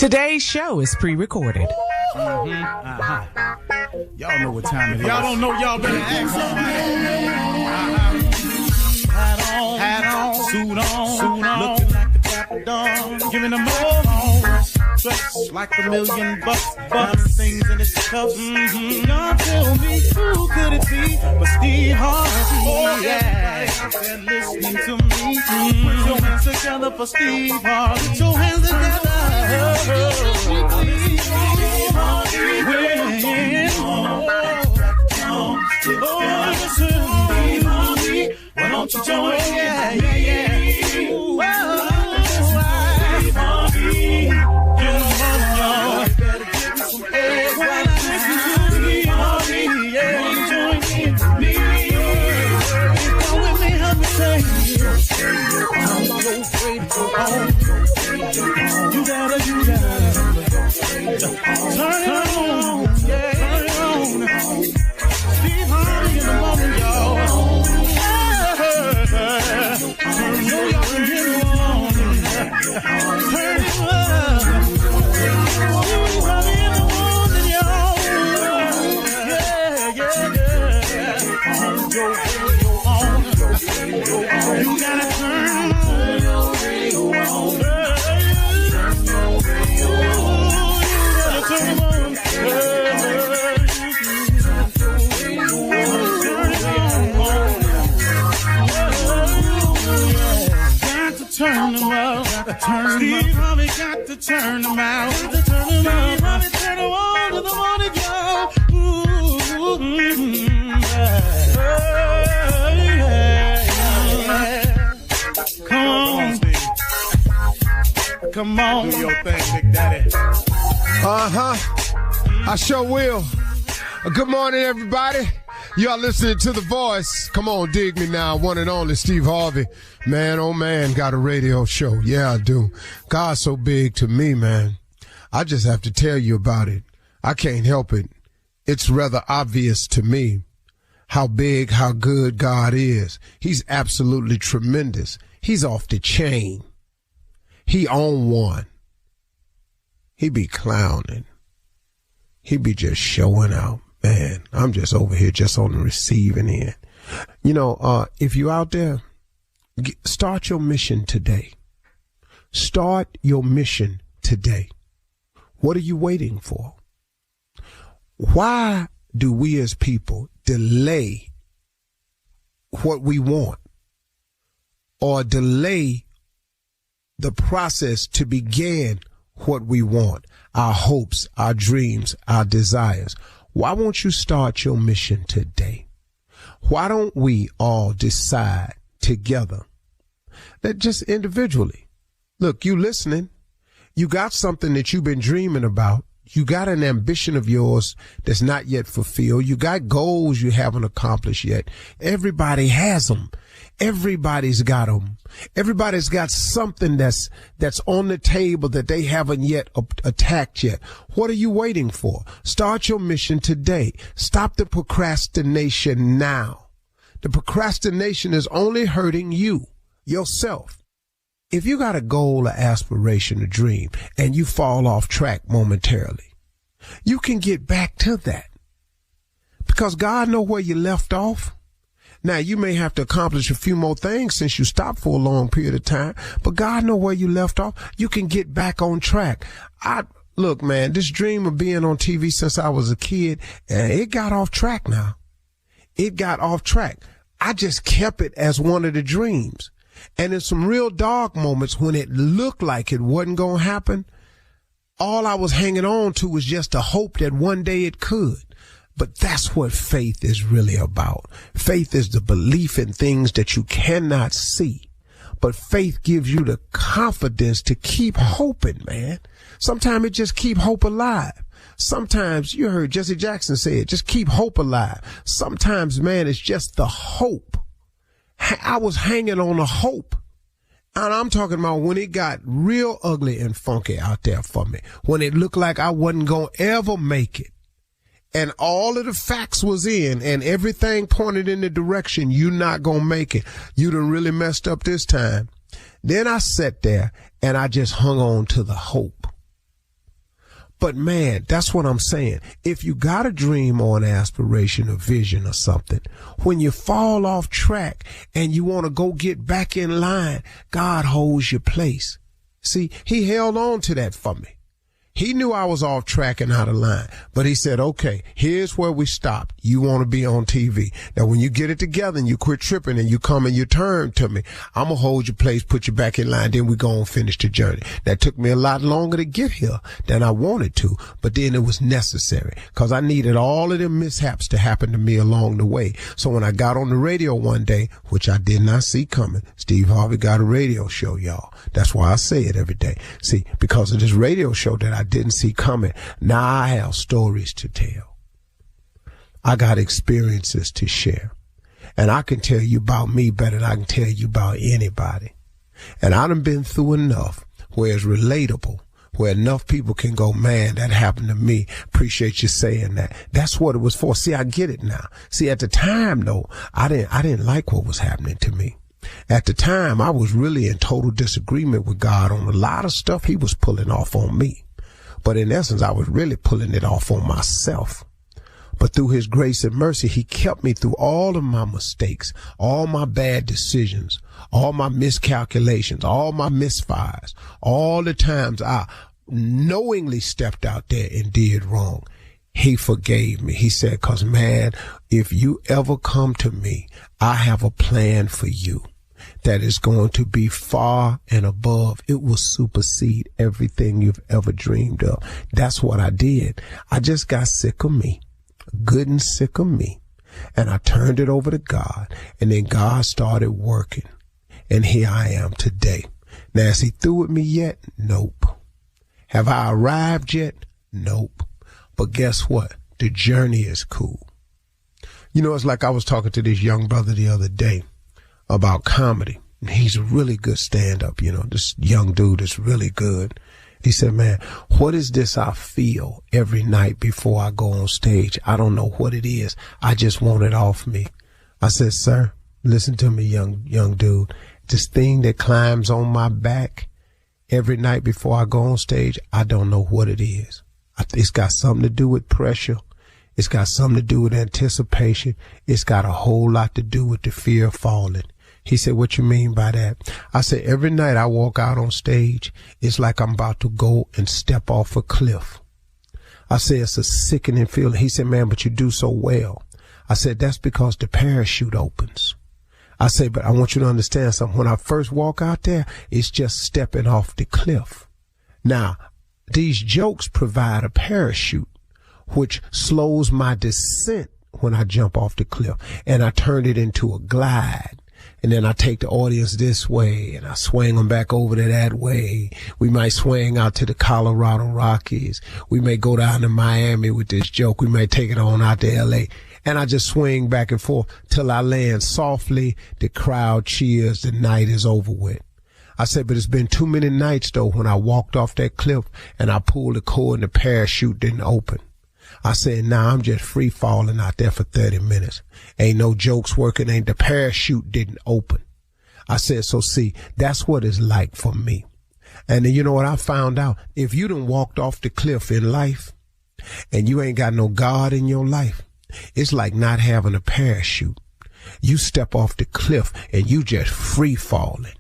Today's show is pre-recorded. Y'all know what time it is. Y'all don't know, y'all better ask somebody. Hat on, suit on, looking like the Dapper Dawn, giving them all dressed like $1 million bucks, things in his cuffs. Y'all tell me who could it be but Steve Harvey? Oh yeah, and listening to me. Put your hands together for Steve Harvey. Put your hands together. Steve Harvey. Why don't you join? Yeah. Steve Harvey. Better give me some eggs while I listen to Steve Harvey. Yeah, join in me. Come with me, help me say. I'm so afraid to go home. You gotta. Turn it on. Yeah, turn it on. Steve Harvey in the morning, y'all. Turn it on. Turn it on. You gotta turn your radio on. Turn them out. Steve Harvey got to turn them out. Steve Harvey turn them on to the morning, y'all. Come on. Do your thing, Big Daddy. I sure will. Good morning, everybody. Y'all listening to The Voice. Come on, dig me now. One and only Steve Harvey. Man, oh man, got a radio show. Yeah, I do. God's so big to me, man. I just have to tell you about it. I can't help it. It's rather obvious to me how big, how good God is. He's absolutely tremendous. He's off the chain. He on one. He be clowning. He be just showing out. Man, I'm just over here just on the receiving end. You know, if you out there, start your mission today. Start your mission today. What are you waiting for? Why do we as people delay what we want or delay the process to begin what we want, our hopes, our dreams, our desires? Why won't you start your mission today? Why don't we all decide together that just individually, look, you listening, you got something that you've been dreaming about. You got an ambition of yours that's not yet fulfilled. You got goals you haven't accomplished yet. Everybody has them. Everybody's got them. Everybody's got something that's on the table that they haven't yet attacked yet. What are you waiting for? Start your mission today. Stop the procrastination now. The procrastination is only hurting you, yourself. If you got a goal, an aspiration, a dream, and you fall off track momentarily, you can get back to that because God knows where you left off. Now, you may have to accomplish a few more things since you stopped for a long period of time, but God knows where you left off. You can get back on track. Look, man, this dream of being on TV since I was a kid, it got off track now. It got off track. I just kept it as one of the dreams. And in some real dark moments when it looked like it wasn't going to happen, all I was hanging on to was just a hope that one day it could. But that's what faith is really about. Faith is the belief in things that you cannot see. But faith gives you the confidence to keep hoping, man. Sometimes it just keep hope alive. Sometimes, you heard Jesse Jackson say it, just keep hope alive. Sometimes, man, it's just the hope. I was hanging on a hope. And I'm talking about when it got real ugly and funky out there for me. When it looked like I wasn't going to ever make it. And all of the facts was in and everything pointed in the direction you're not going to make it. You done really messed up this time. Then I sat there and I just hung on to the hope. But man, that's what I'm saying. If you got a dream or an aspiration or vision or something, when you fall off track and you want to go get back in line, God holds your place. See, he held on to that for me. He knew I was off track and out of line, but he said, okay, here's where we stop. You want to be on TV. Now, when you get it together and you quit tripping and you come and you turn to me, I'm going to hold your place, put you back in line, then we go and finish the journey. That took me a lot longer to get here than I wanted to, but then it was necessary because I needed all of them mishaps to happen to me along the way. So when I got on the radio one day, which I did not see coming, Steve Harvey got a radio show, y'all. That's why I say it every day. See, because of this radio show that I didn't see coming. Now I have stories to tell. I got experiences to share. And I can tell you about me better than I can tell you about anybody. And I done been through enough where it's relatable, where enough people can go, man, that happened to me. Appreciate you saying that. That's what it was for. See, I get it now. See, at the time, though, I didn't like what was happening to me. At the time, I was really in total disagreement with God on a lot of stuff he was pulling off on me. But in essence, I was really pulling it off on myself. But through his grace and mercy, he kept me through all of my mistakes, all my bad decisions, all my miscalculations, all my misfires, all the times I knowingly stepped out there and did wrong. He forgave me. He said, 'cause man, if you ever come to me, I have a plan for you that is going to be far and above. It will supersede everything you've ever dreamed of. That's what I did. I just got sick of me, good and sick of me. And I turned it over to God. And then God started working. And here I am today. Now, is he through with me yet? Nope. Have I arrived yet? Nope. But guess what? The journey is cool. You know, it's like I was talking to this young brother the other day about comedy. He's a really good stand-up, you know, this young dude is really good. He said, man, what is this I feel every night before I go on stage? I don't know what it is. I just want it off me. I said, sir, listen to me, young dude. This thing that climbs on my back every night before I go on stage, I don't know what it is. It's got something to do with pressure. It's got something to do with anticipation. It's got a whole lot to do with the fear of falling. He said, what you mean by that? I said, every night I walk out on stage, it's like I'm about to go and step off a cliff. I said, it's a sickening feeling. He said, man, but you do so well. I said, that's because the parachute opens. I said, but I want you to understand something. When I first walk out there, it's just stepping off the cliff. Now, these jokes provide a parachute, which slows my descent when I jump off the cliff. And I turn it into a glide. And then I take the audience this way and I swing them back over to that way. We might swing out to the Colorado Rockies. We may go down to Miami with this joke. We may take it on out to LA. And I just swing back and forth till I land softly. The crowd cheers. The night is over with. I said, but it's been too many nights though when I walked off that cliff and I pulled the cord and the parachute didn't open. I said, nah, I'm just free falling out there for 30 minutes. Ain't no jokes working. Ain't the parachute didn't open. I said, so see, that's what it's like for me. And then you know what I found out? If you done walked off the cliff in life and you ain't got no God in your life, it's like not having a parachute. You step off the cliff and you just free falling.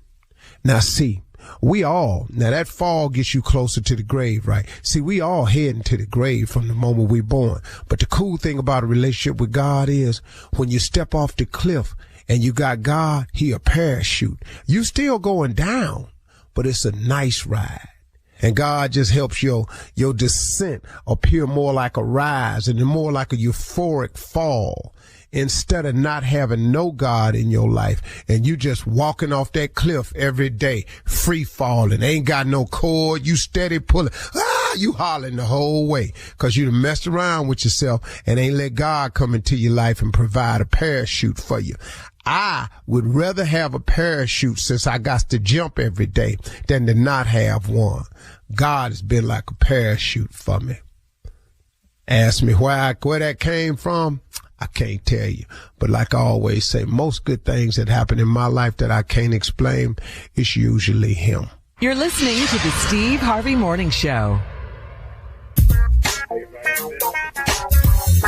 Now see, now that fall gets you closer to the grave, right? See, we all heading to the grave from the moment we're born. But the cool thing about a relationship with God is when you step off the cliff and you got God, he a parachute. You still going down, but it's a nice ride. And God just helps your descent appear more like a rise and more like a euphoric fall. Instead of not having no God in your life and you just walking off that cliff every day, free falling, ain't got no cord, you steady pulling, you hollering the whole way because you done messed around with yourself and ain't let God come into your life and provide a parachute for you. I would rather have a parachute since I got to jump every day than to not have one. God has been like a parachute for me. Ask me where that came from. I can't tell you. But like I always say, most good things that happen in my life that I can't explain, it's usually him. You're listening to the Steve Harvey Morning Show.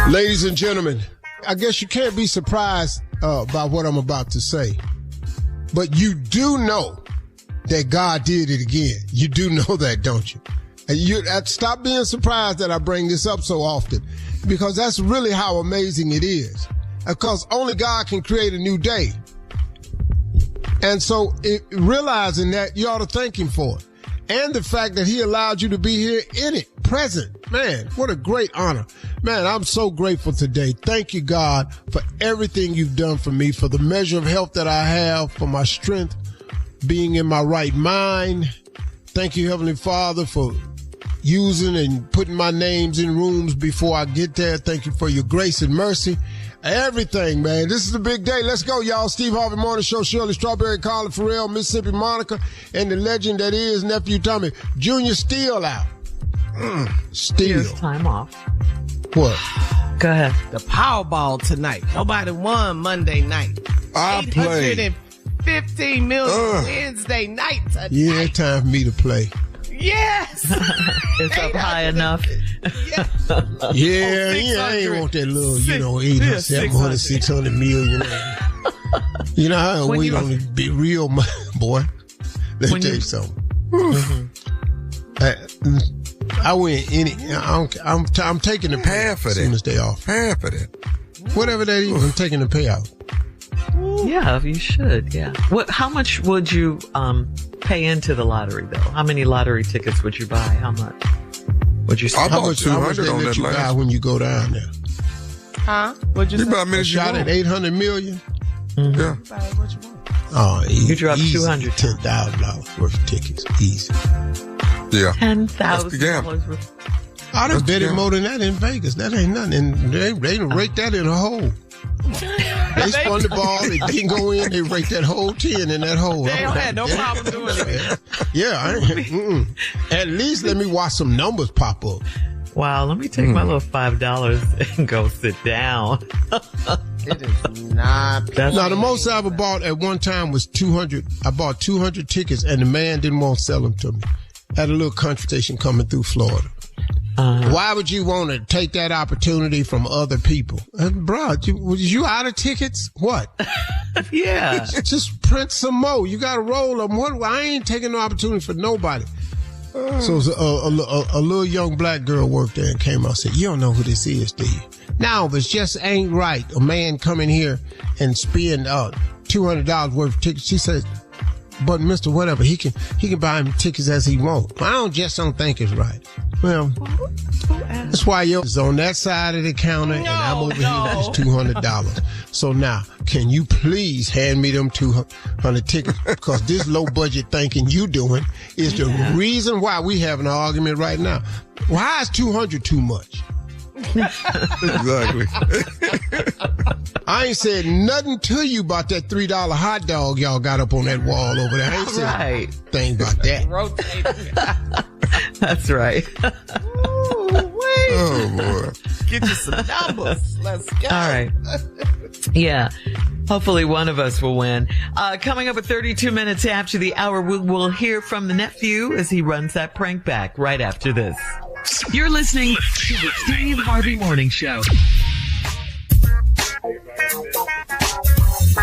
Ladies and gentlemen, I guess you can't be surprised by what I'm about to say. But you do know that God did it again. You do know that, don't you? And stop being surprised that I bring this up so often, because that's really how amazing it is. Because only God can create a new day. And so realizing that, you ought to thank him for it. And the fact that he allowed you to be here in it, present. Man, what a great honor. Man, I'm so grateful today. Thank you, God, for everything you've done for me, for the measure of health that I have, for my strength, being in my right mind. Thank you, Heavenly Father, for using and putting my names in rooms before I get there. Thank you for your grace and mercy. Everything, man. This is a big day. Let's go, y'all. Steve Harvey Morning Show, Shirley Strawberry, Carla Farrell, Mississippi Monica, and the legend that is Nephew Tommy. Junior still out. Still. Here's time off. What? Go ahead. The Powerball tonight. Nobody won Monday night. I played. 815 million Wednesday night tonight. Yeah, it's time for me to play. Yes. It's up high enough. Yeah, I ain't want that little, 800, 700, 600 million. You know, I wait on it to be real, boy. Let me tell you something. I win any. I'm taking the payout as soon as they off. Half of it. Whatever that is, I'm taking the payout. Yeah, you should. Yeah. How much would you pay into the lottery though? How many lottery tickets would you buy? How much would you? I How bought much 200 they on let that you buy last. when you go down there? Huh? What'd you You say? buy many A shot at 800 million. Yeah. Buy what you want. Oh, You dropped easy, $200. $10,000 worth of tickets. Easy. Yeah. $10,000 worth. I done That's bet it the more than that in Vegas. That ain't nothing. And they done rake that in a hole. They spun the ball. It didn't go in. They raked that whole 10 in that hole. They had no problem doing it. Yeah. At least let me watch some numbers pop up. Wow, let me take my little $5 and go sit down. It is not. Now, the most I ever bought at one time was 200. I bought 200 tickets, and the man didn't want to sell them to me. At a little country station coming through Florida. Why would you want to take that opportunity from other people? Bro, was you out of tickets? What? Yeah. Just print some more. You got to roll them. What? I ain't taking no opportunity for nobody. So a little young black girl worked there and came out and said, "You don't know who this is, do you?" Now, it just ain't right. A man come in here and spend $200 worth of tickets. She says, "But Mr. Whatever, he can buy him tickets as he wants." I don't think it's right. Well, that's why yours is on that side of the counter and I'm over here with this $200. So now, can you please hand me them 200 tickets? Because this low budget thinking you doing is the reason why we having an argument right now. Why is 200 too much? Exactly. I ain't said nothing to you about that $3 hot dog y'all got up on that wall over there. I ain't said Right. thing about that. That's right. Oh, boy. Get you some numbers. Let's go. All right. Yeah. Hopefully one of us will win. Coming up at 32 minutes after the hour, we'll hear from the nephew as he runs that prank back right after this. You're listening to the Steve Harvey Morning Show.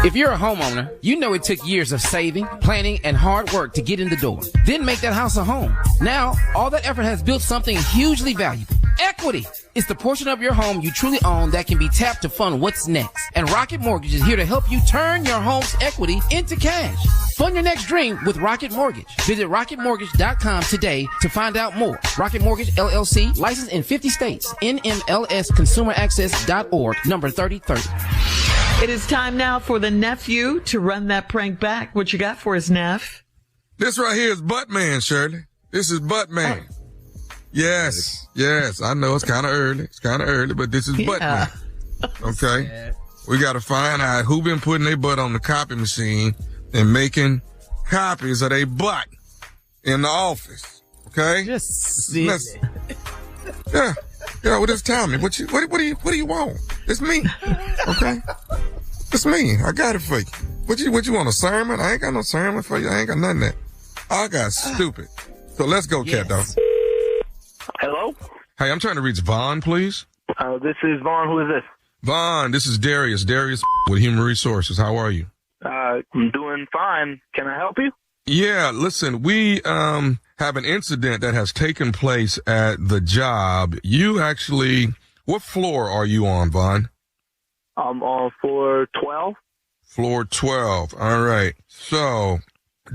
If you're a homeowner, you know it took years of saving, planning, and hard work to get in the door. Then make that house a home. Now, all that effort has built something hugely valuable. Equity is the portion of your home you truly own that can be tapped to fund what's next. And Rocket Mortgage is here to help you turn your home's equity into cash. Fund your next dream with Rocket Mortgage. Visit rocketmortgage.com today to find out more. Rocket Mortgage, LLC, licensed in 50 states. NMLSconsumeraccess.org, number 3030. It is time now for the nephew to run that prank back. What you got for us, Neff? This right here is Buttman, Shirley. This is Buttman. Yes. I know it's kind of early. But this is Buttman. Okay. We got to find out who been putting their butt on the copy machine and making copies of their butt in the office. Okay. Just Yeah. Well, just tell me what do you want? It's me. Okay. It's me. I got it for you. What you want, a sermon? I ain't got no sermon for you. I ain't got none of that. I got stupid. So let's go, cat dog. Hello? Hey, I'm trying to reach Vaughn, please. This is Vaughn. Who is this? Vaughn, this is Darius. Darius with Human Resources. How are you? I'm doing fine. Can I help you? Yeah, listen, we have an incident that has taken place at the job. You actually, what floor are you on, Vaughn? I'm on floor 12. Floor 12. All right. So,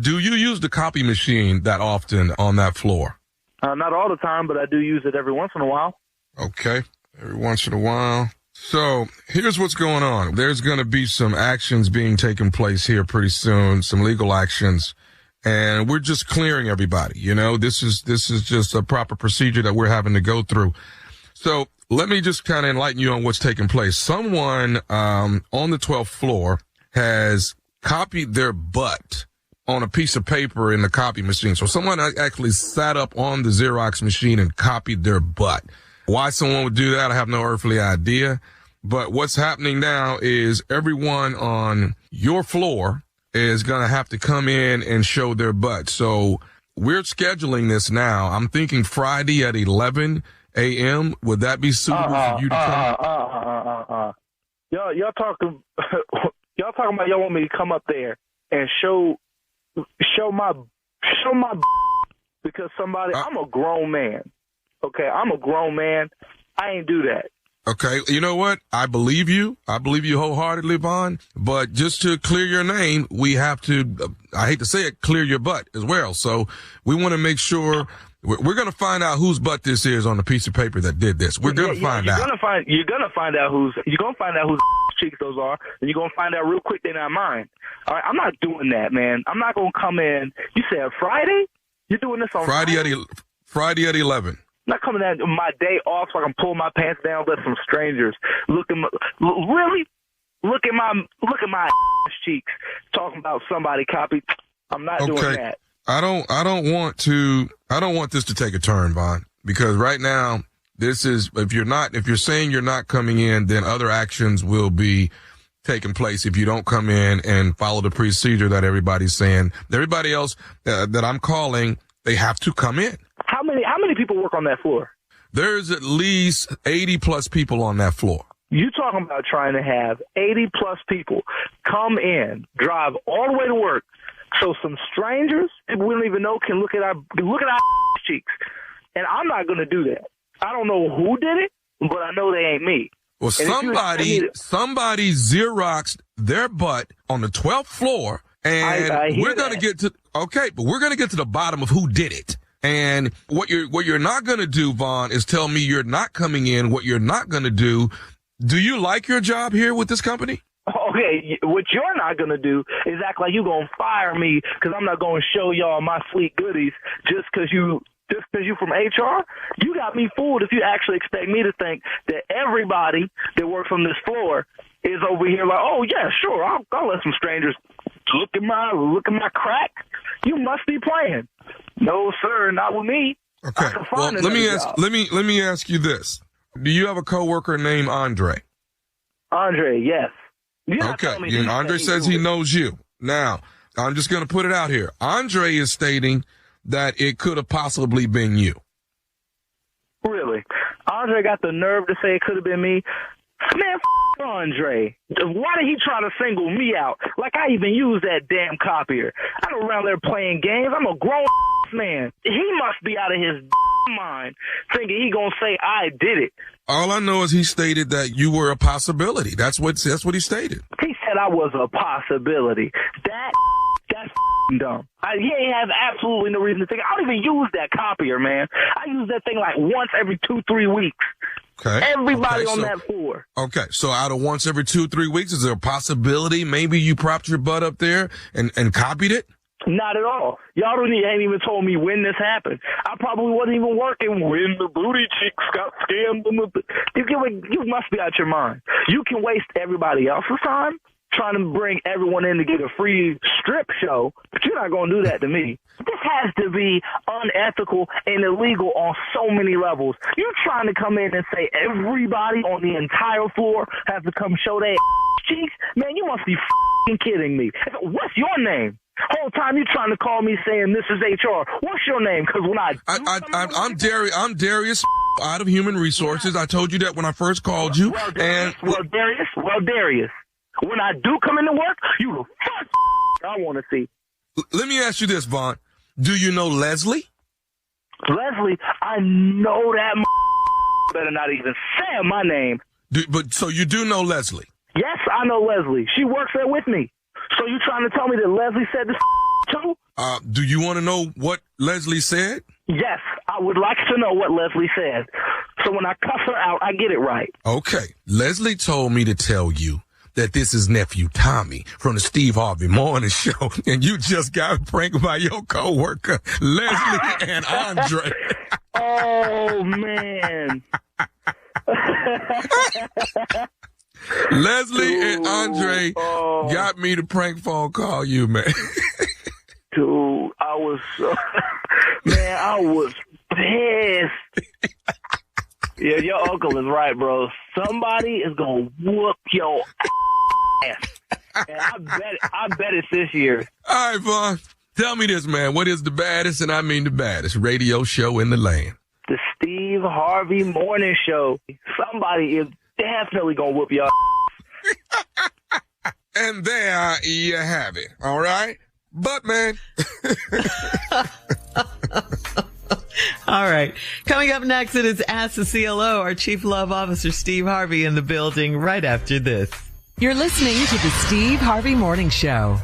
do you use the copy machine that often on that floor? Not all the time, but I do use it every once in a while. Okay. Every once in a while. So here's what's going on. There's going to be some actions being taken place here pretty soon, some legal actions, and we're just clearing everybody. You know, this is just a proper procedure that we're having to go through. So let me just kind of enlighten you on what's taking place. Someone on the 12th floor has copied their butt on a piece of paper in the copy machine. So someone actually sat up on the Xerox machine and copied their butt. Why someone would do that, I have no earthly idea. But what's happening now is everyone on your floor is going to have to come in and show their butt. So we're scheduling this now. I'm thinking Friday at 11 a.m. Would that be suitable for you to come? Y'all talking about y'all want me to come up there and show my because somebody, I'm a grown man. Okay, I'm a grown man. I ain't do that. Okay, you know what? I believe you. I believe you wholeheartedly, Vaughn. But just to clear your name, we have to, I hate to say it, clear your butt as well. So we want to make sure, we're going to find out whose butt this is on the piece of paper that did this. We're going to find out. You're going to find out whose cheeks those are, and you're going to find out real quick they're not mine. All right, I'm not doing that, man. I'm not going to come in. You said Friday? You're doing this on Friday at 11. Not coming out my day off so I can pull my pants down, let some strangers look at my cheeks, talking about somebody copied. I'm not doing that. I don't want this to take a turn, Vaughn, because right now this is, if you're saying you're not coming in, then other actions will be taking place if you don't come in and follow the procedure that everybody's saying. Everybody else that I'm calling, they have to come in. How many people work on that floor? There's at least 80 plus people on that floor. You talking about trying to have 80 plus people come in, drive all the way to work, so some strangers we don't even know can look at our cheeks. And I'm not going to do that. I don't know who did it, but I know they ain't me. Well, somebody Xeroxed their butt on the 12th floor, and we're going to get to the bottom of who did it. And what you're not going to do, Vaughn, is tell me you're not coming in. What you're not going to do you like your job here with this company? Okay, what you're not going to do is act like you're going to fire me because I'm not going to show y'all my sweet goodies just because you from HR. You got me fooled if you actually expect me to think that everybody that works on this floor is over here like, oh, yeah, sure, I'll let some strangers look at my crack. You must be playing. No, sir, not with me. Okay. Well, let me ask you this. Do you have a coworker named Andre? Andre, yes. Okay. Andre says he knows you. Now, I'm just going to put it out here. Andre is stating that it could have possibly been you. Really? Andre got the nerve to say it could have been me? Man, Andre. Why did he try to single me out? Like I even use that damn copier. I don't around there playing games. I'm a grown man. He must be out of his mind thinking he gonna say I did it. All I know is he stated that you were a possibility. That's what he stated. He said I was a possibility. That's dumb. He ain't have absolutely no reason to think. I don't even use that copier, man. I use that thing like once every 2-3 weeks. Okay. Everybody on that floor. Okay. So out of once every 2-3 weeks, is there a possibility maybe you propped your butt up there and copied it? Not at all. Y'all ain't even told me when this happened. I probably wasn't even working when the booty cheeks got scammed. You must be out your mind. You can waste everybody else's time trying to bring everyone in to get a free strip show, but you're not going to do that to me. This has to be unethical and illegal on so many levels. You're trying to come in and say everybody on the entire floor has to come show their cheeks? Man, you must be kidding me. What's your name? Whole time you trying to call me saying this is HR. What's your name? Because when I'm Darius out of Human Resources. I told you that when I first called you. Darius, when I do come into work, you the first I want to see. Let me ask you this, Vaughn. Do you know Leslie? Leslie, I know that better not even say my name. So you do know Leslie? Yes, I know Leslie. She works there with me. So you trying to tell me that Leslie said this too? Do you want to know what Leslie said? Yes, I would like to know what Leslie said. So when I cuss her out, I get it right. Okay. Leslie told me to tell you that this is nephew Tommy from the Steve Harvey Morning Show, and you just got pranked by your coworker, Leslie and Andre. Oh, man. Leslie and Andre got me to prank phone call you, man. Dude, I was pissed. Yeah, your uncle is right, bro. Somebody is gonna whoop your ass. And I bet it's this year. All right, Vaughn. Tell me this, man. What is the baddest, and I mean the baddest, radio show in the land? The Steve Harvey Morning Show. Somebody is definitely gonna whoop your ass. And there you have it. All right? But, man. All right. Coming up next, it is Ask the CLO. Our Chief Love Officer, Steve Harvey, in the building right after this. You're listening to the Steve Harvey Morning Show.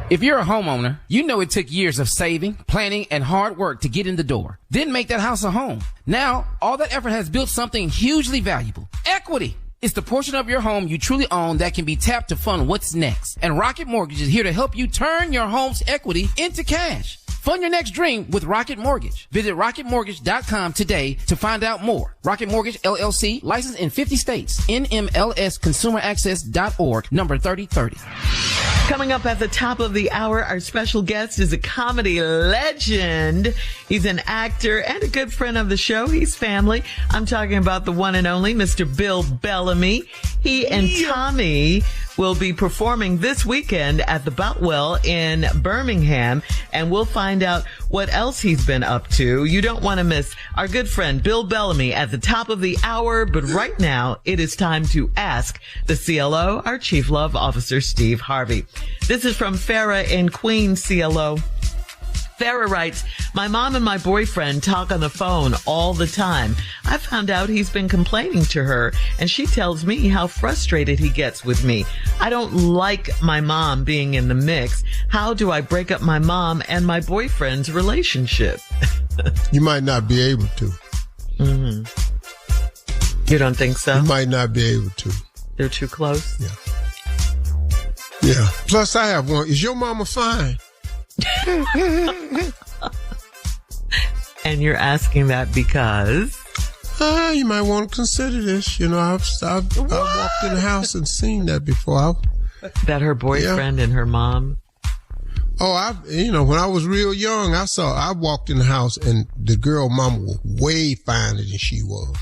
If you're a homeowner, you know it took years of saving, planning, and hard work to get in the door. Then make that house a home. Now, all that effort has built something hugely valuable. Equity. It's the portion of your home you truly own that can be tapped to fund what's next. And Rocket Mortgage is here to help you turn your home's equity into cash. Fund your next dream with Rocket Mortgage. Visit rocketmortgage.com today to find out more. Rocket Mortgage, LLC, licensed in 50 states. NMLSconsumeraccess.org, number 3030. Coming up at the top of the hour, our special guest is a comedy legend. He's an actor and a good friend of the show. He's family. I'm talking about the one and only Mr. Bill Bellamy. He and Tommy will be performing this weekend at the Boutwell in Birmingham, and we'll find out what else he's been up to. You don't want to miss our good friend Bill Bellamy at the top of the hour, but right now it is time to ask the CLO, our Chief Love Officer, Steve Harvey. This is from Farah in Queens, CLO. Farah writes, my mom and my boyfriend talk on the phone all the time. I found out he's been complaining to her, and she tells me how frustrated he gets with me. I don't like my mom being in the mix. How do I break up my mom and my boyfriend's relationship? You might not be able to. Mm-hmm. You don't think so? You might not be able to. They're too close? Yeah. Yeah. Plus, I have one. Is your mama fine? And you're asking that because? You might want to consider this. You know, I've walked in the house and seen that before. That her boyfriend and her mom? Oh, when I was real young, I walked in the house and the girl mama was way finer than she was.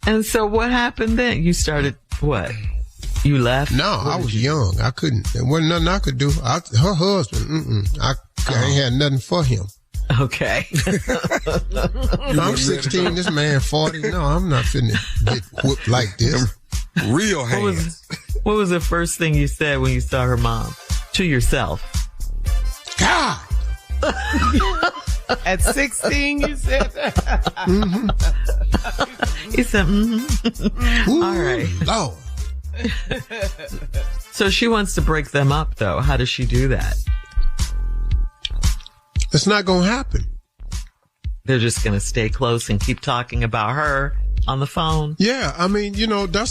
And so what happened then? You started what? You left? No, I was young. I couldn't. There wasn't nothing I could do. Her husband, I ain't had nothing for him. Okay. I'm 16, this man 40. No, I'm not finna get whooped like this. Real hands. What was the first thing you said when you saw her mom? To yourself? God! At 16, you said that? Mm-hmm. He said, mm-hmm. Ooh, all right. Lord. So she wants to break them up, though. How does she do that? It's not going to happen. They're just going to stay close and keep talking about her on the phone? Yeah, I mean, you got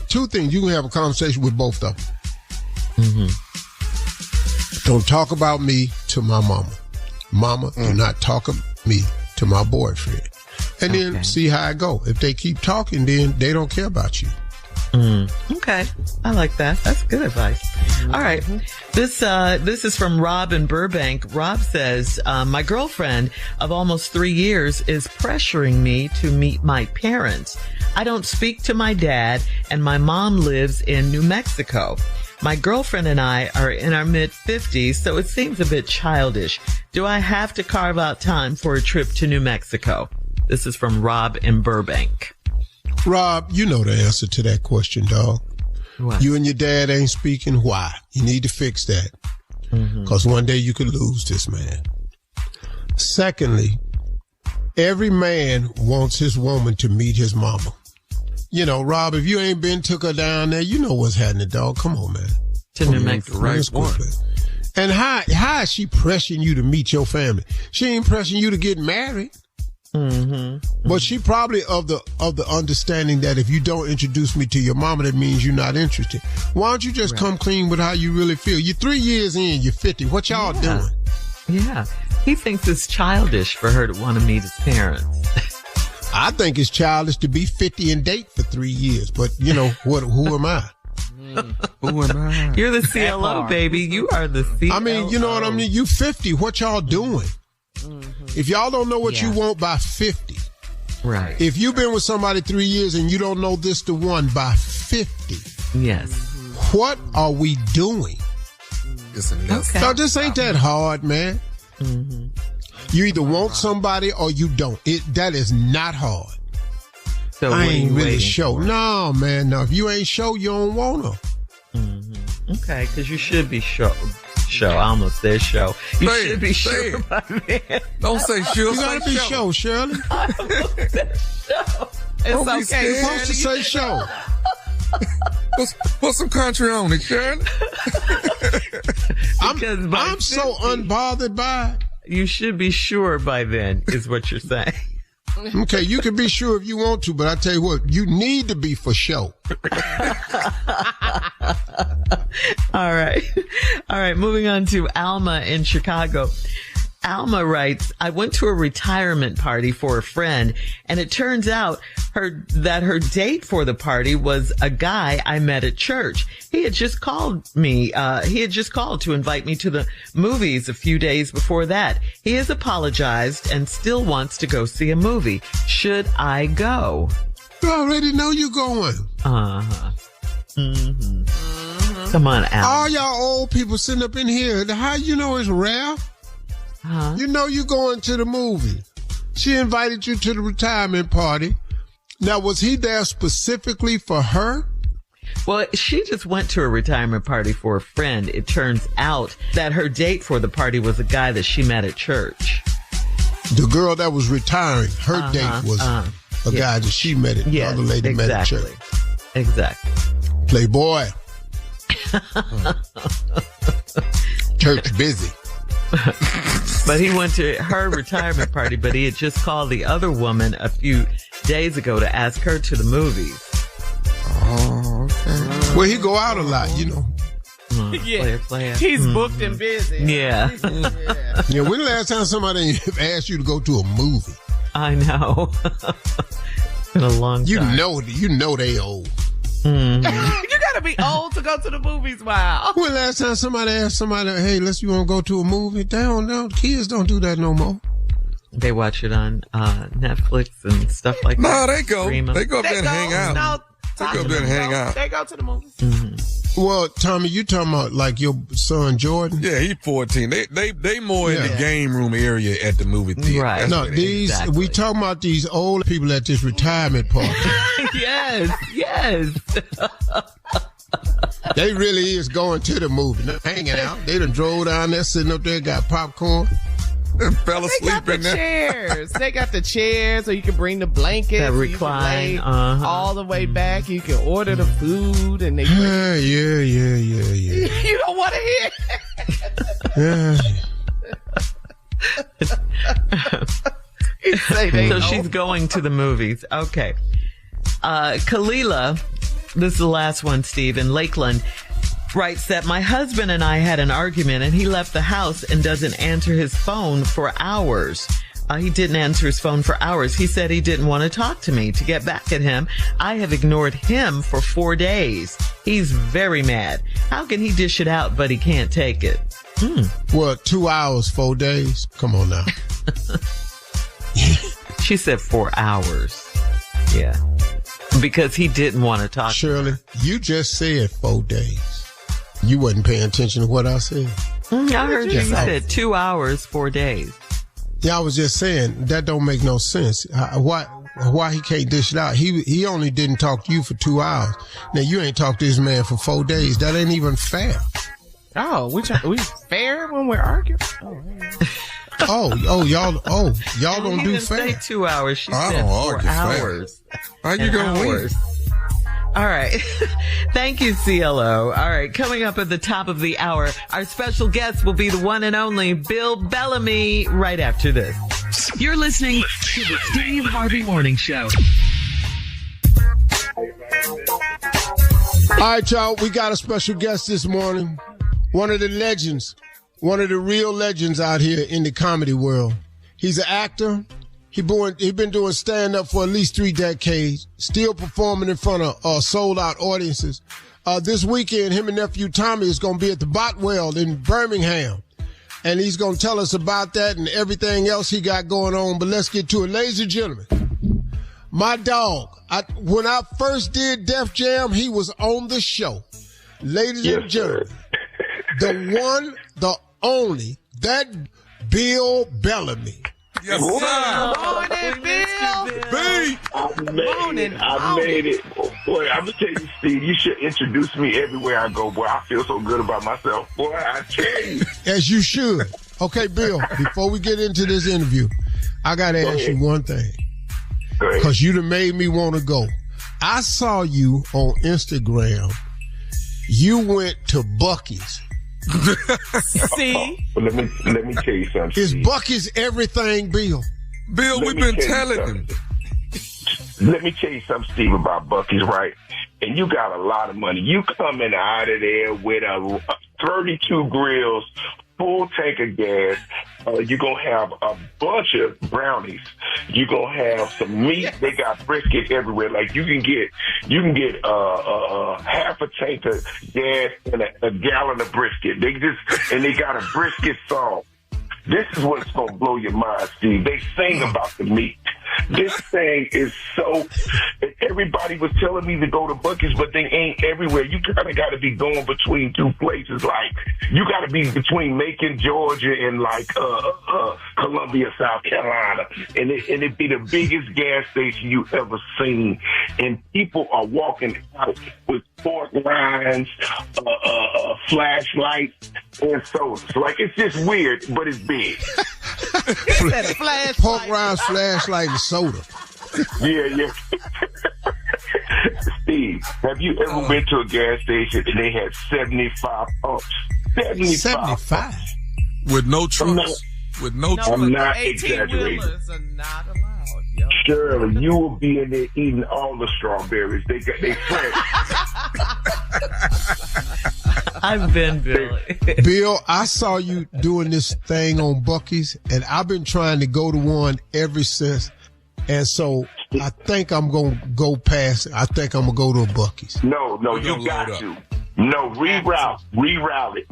two things. You can have a conversation with both of them. Mm-hmm. Don't talk about me to my mama. Mama, do not talk about me to my boyfriend. And then see how it go. If they keep talking, then they don't care about you. Okay. I like that. That's good advice. All right. This is from Rob in Burbank. Rob says, my girlfriend of almost 3 years is pressuring me to meet my parents. I don't speak to my dad, and my mom lives in New Mexico. My girlfriend and I are in our mid-50s, so it seems a bit childish. Do I have to carve out time for a trip to New Mexico? This is from Rob in Burbank. Rob, you know the answer to that question, dog. What? You and your dad ain't speaking. Why? You need to fix that. Because one day you could lose this man. Secondly, every man wants his woman to meet his mama. You know, Rob, if you ain't took her down there, you know what's happening, dog. Come on, man. To New Mexico. Right one. And how is she pressuring you to meet your family? She ain't pressuring you to get married. But she probably of the understanding that if you don't introduce me to your mama, that means you're not interested. Why don't you just come clean with how you really feel? You're 3 years in, you're 50. What y'all doing? Yeah. He thinks it's childish for her to want to meet his parents. I think it's childish to be 50 and date for 3 years. But, you know, who am I? Who am I? You're the CLO, baby. You are the CLO. I mean, you know what I mean? You 50. What y'all doing? If y'all don't know what you want by 50. Right. If you've been with somebody 3 years and you don't know this the one by 50. Yes. What are we doing? Okay. No, this ain't that hard, man. You either want somebody or you don't. That is not hard. So I ain't really show. sure. No, man, no. If you ain't sure, you don't want her. Okay, because you should be sure. I almost said show. You Say should it, be say sure it. by then. Don't say sure. You gotta say be show. sure, Shirley. It's be okay. scared. You're supposed to say sure. Put some country on it, Shirley. I'm so unbothered by it. You should be sure by then, is what you're saying. Okay, you can be sure if you want to, but I tell you what, you need to be for sure. All right. Moving on to Alma in Chicago. Alma writes, I went to a retirement party for a friend, and it turns out that her date for the party was a guy I met at church. He had just called me. He had just called to invite me to the movies a few days before that. He has apologized and still wants to go see a movie. Should I go? You already know you're going. Uh-huh. Come on, Alma. All y'all old people sitting up in here, how you know it's rare? You know you going to the movie. She invited you to the retirement party. Now, was he there specifically for her? Well, she just went to a retirement party for a friend. It turns out that her date for the party was a guy that she met at church. The girl that was retiring, her date was a guy that she met at, the other lady met at church. Exactly. Playboy. Church busy. But he went to her retirement party, but he had just called the other woman a few days ago to ask her to the movies. Oh, okay. Well, he go out a lot, you know. Player. He's booked and busy. Yeah. Yeah, when the last time somebody asked you to go to a movie? I know. It's been a long time. You know they old. You gotta be old to go to the movies. Wow. When last time somebody asked somebody, hey, you want to go to a movie? They don't know. Kids don't do that no more. They watch it on Netflix and stuff like that. No, they go. Stream 'em. They go up there and hang out. No, They go up there and hang out. They go to the movies. Well, Tommy, you talking about like your son Jordan? Yeah, he's 14. They more in the game room area at the movie theater. Right. That's No, where they- we talking about these old people at this retirement party. Yes. They really is going to the movie, not hanging out. They done drove down there, sitting up there, got popcorn. fell They asleep got the in there. chairs. They got the chairs, so you can bring the blankets. That so you can recline, lay uh-huh. all the way back. You can order the food, and they. Yeah. You don't want to hear. Yeah. So she's going to the movies. Okay. Kalila, this is the last one, Steve, in Lakeland, writes that my husband and I had an argument and he left the house and doesn't answer his phone for hours. He didn't answer his phone for hours. He said he didn't want to talk to me. To get back at him, I have ignored him for 4 days. He's very mad. How can he dish it out, but he can't take it? Well, 2 hours, 4 days. Come on now. She said 4 hours. Yeah. Because he didn't want to talk. Shirley, you just said 4 days. You wasn't paying attention to what I said. I heard you said 2 hours, 4 days. Yeah, I was just saying that don't make no sense. Why he can't dish it out? He only didn't talk to you for 2 hours. Now you ain't talked to this man for 4 days. That ain't even fair. Oh, we fair when we're arguing? Y'all don't do fair. Say 2 hours. She I said don't 4 argue hours. How you gonna win? All right. Thank you, CLO. All right. Coming up at the top of the hour, our special guest will be the one and only Bill Bellamy right after this. You're listening to the Steve Harvey Morning Show. All right, y'all. We got a special guest this morning. One of the legends. One of the real legends out here in the comedy world. He's an actor. He been doing stand-up for at least 3 decades, still performing in front of sold-out audiences. This weekend, him and nephew Tommy is going to be at the Botwell in Birmingham. And he's going to tell us about that and everything else he got going on. But let's get to it. Ladies and gentlemen, my dog. When I first did Def Jam, he was on the show. Ladies and gentlemen, the one, the only, that Bill Bellamy. Yes, sir. Morning, Bill. I made it. Boy, I'm going to tell you, Steve, you should introduce me everywhere I go. Boy, I feel so good about myself. Boy, I tell you. As you should. Okay, Bill, before we get into this interview, I got to ask you one thing. Because you done made me want to go. I saw you on Instagram. You went to Buc-ee's. See? Let me tell you something. Is Buc-ee's everything, Bill? Bill, we've been telling him. Let me tell you something, Steve, about Buc-ee's, right? And you got a lot of money. You coming out of there with a 32 grills, full tank of gas. You're going to have a bunch of brownies. You're going to have some meat. They got brisket everywhere. Like you can get half a tank of gas and a gallon of brisket. They got a brisket sauce. This is what's going to blow your mind, Steve. They sing about the meat. This thing is so... Everybody was telling me to go to Buc-ee's, but they ain't everywhere. You kind of got to be going between two places. Like, you got to be between Macon, Georgia, and, like, Columbia, South Carolina. And it'd be the biggest gas station you ever seen. And people are walking out with fork rinds, flashlights, and sodas. So, like, it's just weird, but it's big. Pork rinds, flashlight, and soda. Yeah. Steve, have you ever been to a gas station and they had 75 pumps? 75? With no trucks. With no trucks. I'm not exaggerating. Are not allowed, yo. Shirley, you will be in there eating all the strawberries. They fresh. I've been, Billy. Bill, I saw you doing this thing on Buc-ee's, and I've been trying to go to one ever since. And so I think I'm going to go past it. I think I'm going to go to a Buc-ee's. No, you got to. No, reroute it.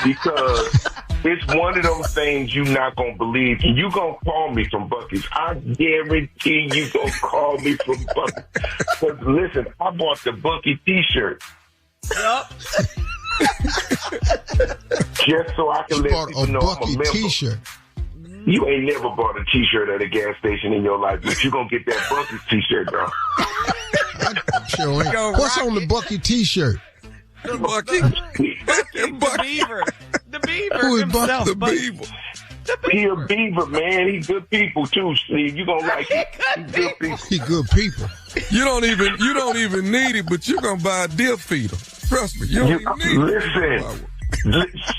Because it's one of those things you're not going to believe. And you going to call me from Buc-ee's. I guarantee you going to call me from Buc-ee's. Because listen, I bought the Buc-ee t-shirt. Yup. Just so I can let people know I'm a member. T-shirt. You ain't never bought a t-shirt at a gas station in your life, but you gonna get that Buc-ee t-shirt, bro. I sure ain't. What's on the Buc-ee t-shirt? The Buc-ee. The beaver. The beaver. Who is himself, The beaver. He a beaver, man. He good people too, Steve. You gonna like it. He good people. He good people. You don't even need it, but you're gonna buy a deer feeder. Trust me, you don't even need it. Listen.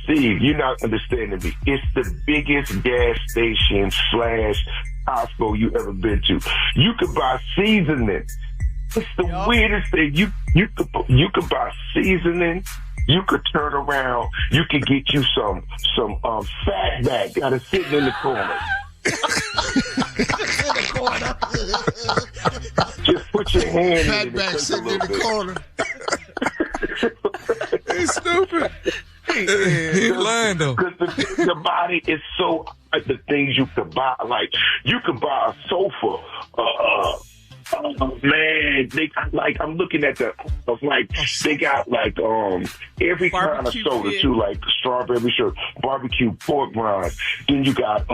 Steve, you're not understanding me. It's the biggest gas station / Costco you ever been to. You could buy seasoning. It's the weirdest thing. You could buy seasoning. You could turn around. You could get you some fatback. Got it sitting in the corner. Just put your hand Pat in back it. sitting in the corner. He's stupid. He's lying though. Because the body is so like the things you could buy. Like you could buy a sofa. Man, they like I'm looking at they got like every kind of soda too, like strawberry shirt, barbecue pork rinds. Then you got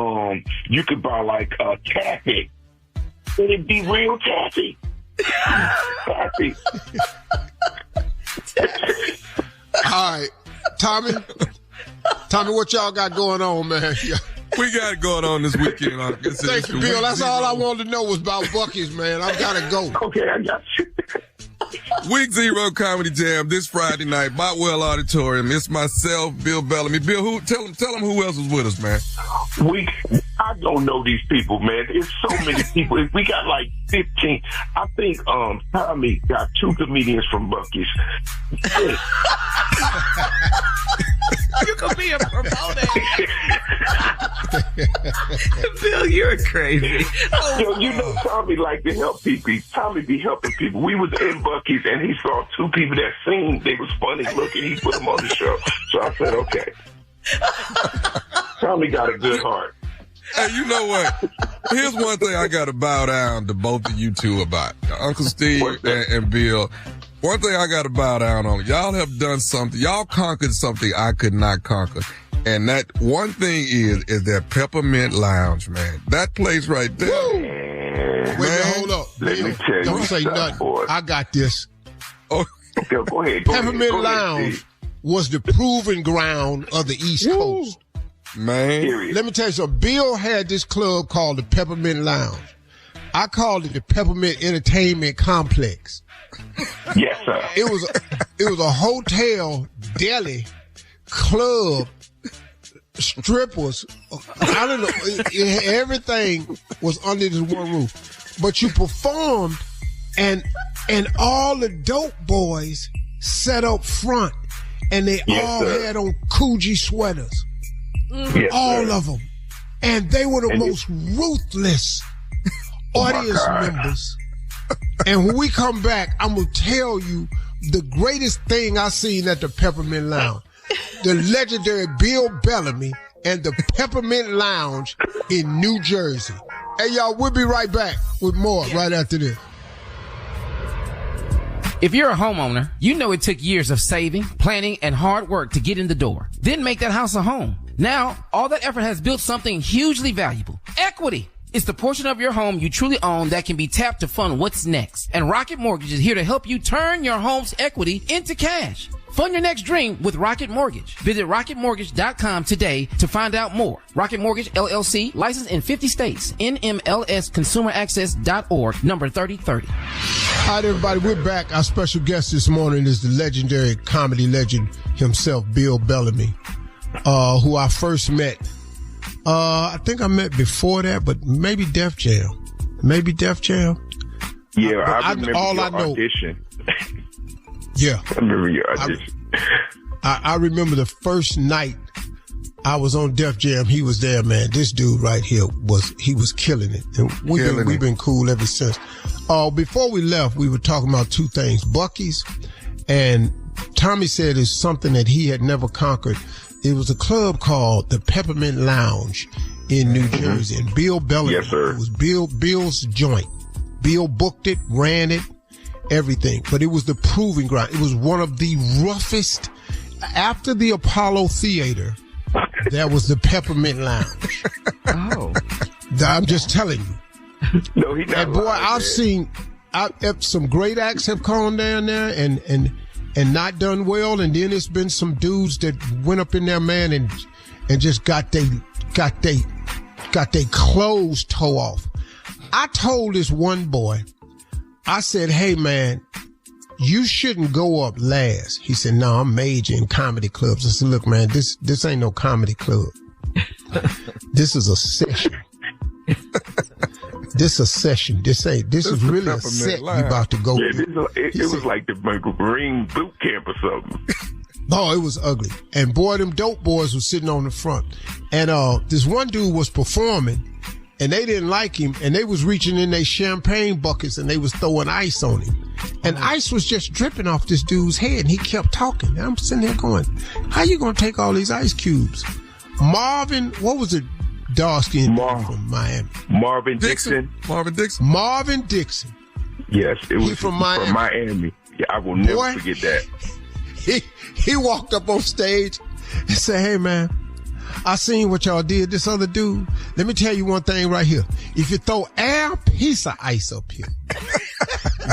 you could buy like taffy. It'd be real taffy. Taffy. All right, Tommy, what y'all got going on, man? We got it going on this weekend. Thank you, Bill. That's all I wanted to know was about Buc-ee's, man. I've got to go. Okay, I got you. Week 0 Comedy Jam this Friday night, Botwell Auditorium. It's myself, Bill Bellamy. Bill, tell them who else was with us, man. I don't know these people, man. There's so many people. We got like 15. I think Tommy got 2 comedians from Buc-ee's. You could be a promoter. Bill, you're crazy. Yo, you know Tommy like to help people. Tommy be helping people. We was in Buc-ee's and he saw 2 people that seen they was funny looking. He put them on the show. So I said, okay. Tommy got a good heart. Hey, you know what? Here's one thing I got to bow down to both of you two about. Uncle Steve and Bill. One thing I got to bow down on. Y'all have done something. Y'all conquered something I could not conquer. And that one thing is that Peppermint Lounge, man. That place right there. Wait, hold up. Let me tell you. Don't say nothing. Boy. I got this. Oh, okay, go ahead. Peppermint Lounge was the proving ground of the East Coast. Man. Period. Let me tell you something. Bill had this club called the Peppermint Lounge. I called it the Peppermint Entertainment Complex. Yes, sir. It was a hotel, deli, club, strippers. I don't know. Everything was under this one roof. But you performed, and all the dope boys sat up front, and they all had on Coogee sweaters. Yes, all of them. And they were the most ruthless audience members. And when we come back, I'm going to tell you the greatest thing I seen at the Peppermint Lounge. The legendary Bill Bellamy and the Peppermint Lounge in New Jersey. Hey, y'all, we'll be right back with more right after this. If you're a homeowner, you know it took years of saving, planning, and hard work to get in the door. Then make that house a home. Now, all that effort has built something hugely valuable. Equity. It's the portion of your home you truly own that can be tapped to fund what's next. And Rocket Mortgage is here to help you turn your home's equity into cash. Fund your next dream with Rocket Mortgage. Visit rocketmortgage.com today to find out more. Rocket Mortgage, LLC, licensed in 50 states. NMLSconsumeraccess.org, number 3030. All right, everybody, we're back. Our special guest this morning is the legendary comedy legend himself, Bill Bellamy, who I first met. I think I met before that, but maybe Def Jam. Yeah, I remember your audition. Yeah. I remember your audition. I remember the first night I was on Def Jam. He was there, man. This dude right here was killing it. And we've been cool ever since. Before we left, we were talking about 2 things. Buc-ee's, and Tommy said it's something that he had never conquered. It was a club called the Peppermint Lounge in New Jersey. And Bill Bellamy, yes, sir. It was Bill's joint. Bill booked it, ran it, everything. But it was the proving ground. It was one of the roughest. After the Apollo Theater, that was the Peppermint Lounge. Oh. I'm just telling you. No, he's not. And boy, lying, I've seen some great acts have gone down there and not done well, and then it's been some dudes that went up in there, man, and just got they clothes tore off. I told this one boy, I said, "Hey man, you shouldn't go up last." He said, "No, I'm major in comedy clubs." I said, "Look, man, this ain't no comedy club. This is a session. This is really a set you about to go through." It was like the Marine boot camp or something. Oh, it was ugly. And boy, them dope boys were sitting on the front. And this one dude was performing, and they didn't like him, and they was reaching in their champagne buckets and they was throwing ice on him. And ice was just dripping off this dude's head, and he kept talking. And I'm sitting there going, how you going to take all these ice cubes? Marvin, what was it? Dark-skinned from Miami. Marvin Dixon. Marvin Dixon. Yes, it was from Miami. Yeah, I will never forget that. He walked up on stage and said, hey, man, I seen what y'all did, this other dude. Let me tell you one thing right here. If you throw a piece of ice up here,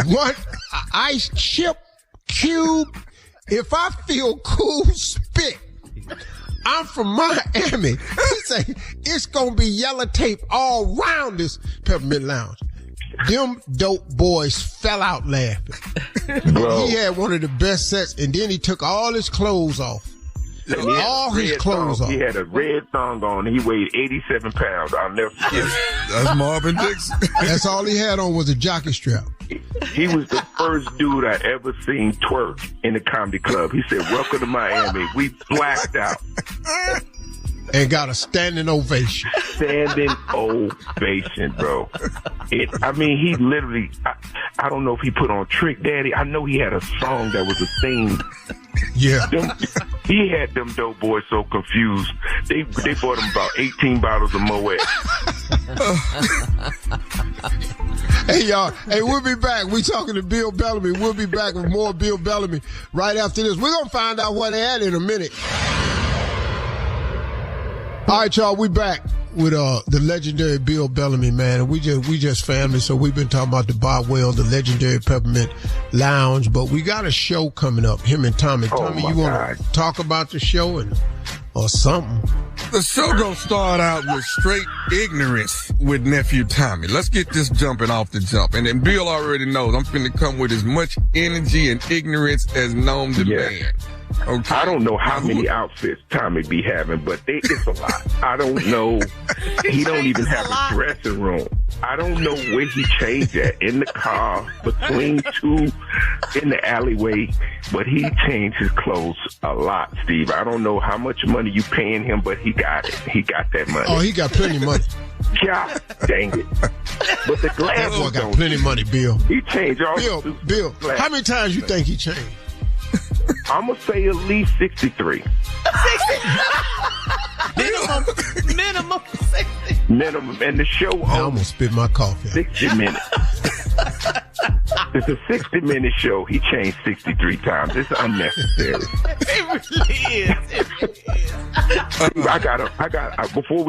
one ice chip cube, if I feel cool spit, I'm from Miami. He say, it's going to be yellow tape all around this Peppermint Lounge. Them dope boys fell out laughing. Bro. He had one of the best sets, and then he took all his clothes off. All his clothes off. He had a red thong on. He weighed 87 pounds. I'll never forget. That's Marvin Dixon. That's all he had on was a jockey strap. He was the first dude I ever seen twerk in a comedy club. He said, welcome to Miami. We blacked out. And got a standing ovation. Standing ovation, bro. He literally, I don't know if he put on Trick Daddy. I know he had a song that was a theme. Yeah. He had them dope boys so confused. They bought him about 18 bottles of Moet. Hey, y'all. Hey, we'll be back. We talking to Bill Bellamy. We'll be back with more Bill Bellamy right after this. We're going to find out what they had in a minute. All right, y'all, we back with the legendary Bill Bellamy, man. And we just family, so we've been talking about the Botwell, the legendary Peppermint Lounge, but we got a show coming up, him and Tommy. Tommy, you want to talk about the show or something? The show gonna start out with straight ignorance with nephew Tommy. Let's get this jumping off the jump. And then Bill already knows I'm finna come with as much energy and ignorance as known to man. Okay. I don't know how many outfits Tommy be having, but it's a lot. I don't know. He don't even have a dressing room. I don't know where he changed at, in the car, between two, in the alleyway, but he changed his clothes a lot, Steve. I don't know how much money you paying him, but he got it. He got that money. Oh, he got plenty of money. God dang it. But the glasses boy got plenty of money, Bill. He changed all Bill, how many times you think he changed? I'm going to say at least 63. Minimum 60. Minimum. And the show I almost spit my coffee out. 60 minutes. It's a 60-minute show. He changed 63 times. It's unnecessary. It really is. Before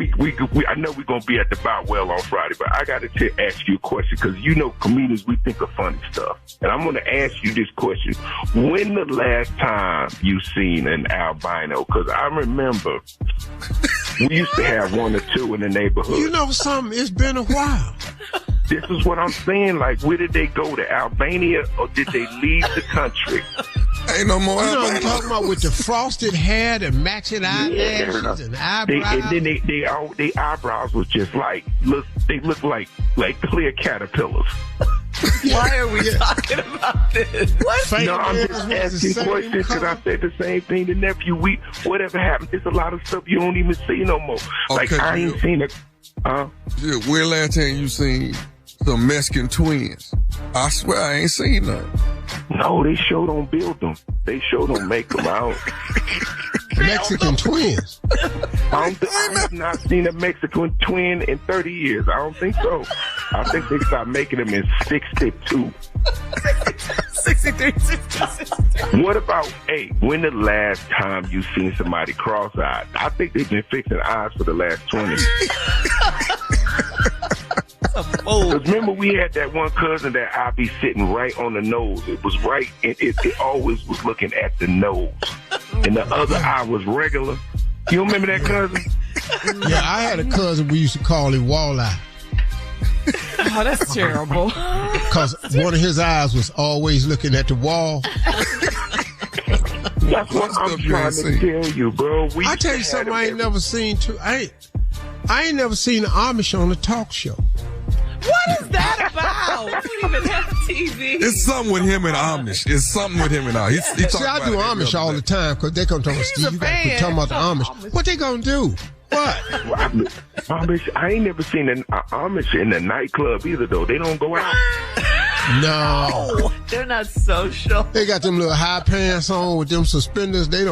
I know we're going to be at the Botwell on Friday, but I got to ask you a question, because you know comedians, we think of funny stuff. And I'm going to ask you this question. When the last time you seen an albino? Because I remember we used to have one or two in the neighborhood. You know something? It's been a while. This is what I'm saying. Like, where did they go? To Albania, or did they leave the country? Ain't no more. You know what I'm talking about, with the frosted hair and matching eyelashes and eyebrows. And then they eyebrows was just they look like clear caterpillars. Why are we talking about this? What? No, I'm just asking questions because I said the same thing to nephew. Whatever happened, there's a lot of stuff you don't even see no more. Like, I ain't seen it. When last time you seen some Mexican twins? I swear I ain't seen none. No, they sure don't build them. They sure don't make them out. Mexican twins? I have not seen a Mexican twin in 30 years. I don't think so. I think they stopped making them in 62. 63, 66. What about, when the last time you seen somebody cross-eyed? I think they've been fixing eyes for the last 20. Because remember, we had that one cousin that I be sitting right on the nose. It was right, and it always was looking at the nose. And the other eye was regular. You remember that cousin? Yeah, I had a cousin we used to call him Walleye. Oh, that's terrible. Because one of his eyes was always looking at the wall. That's what I'm trying to tell you, bro. I tell you something I ain't never seen too. I ain't never seen an Amish on a talk show. What is that about? We don't even have TV. It's something with him and Amish. It's something with him and Amish. See, I do Amish all the time because they come talk about Steve. You got to quit talking about the Amish. What they gonna do? What? Amish, I ain't never seen an Amish in the nightclub either, though. They don't go out. No. They're not social. They got them little high pants on with them suspenders. They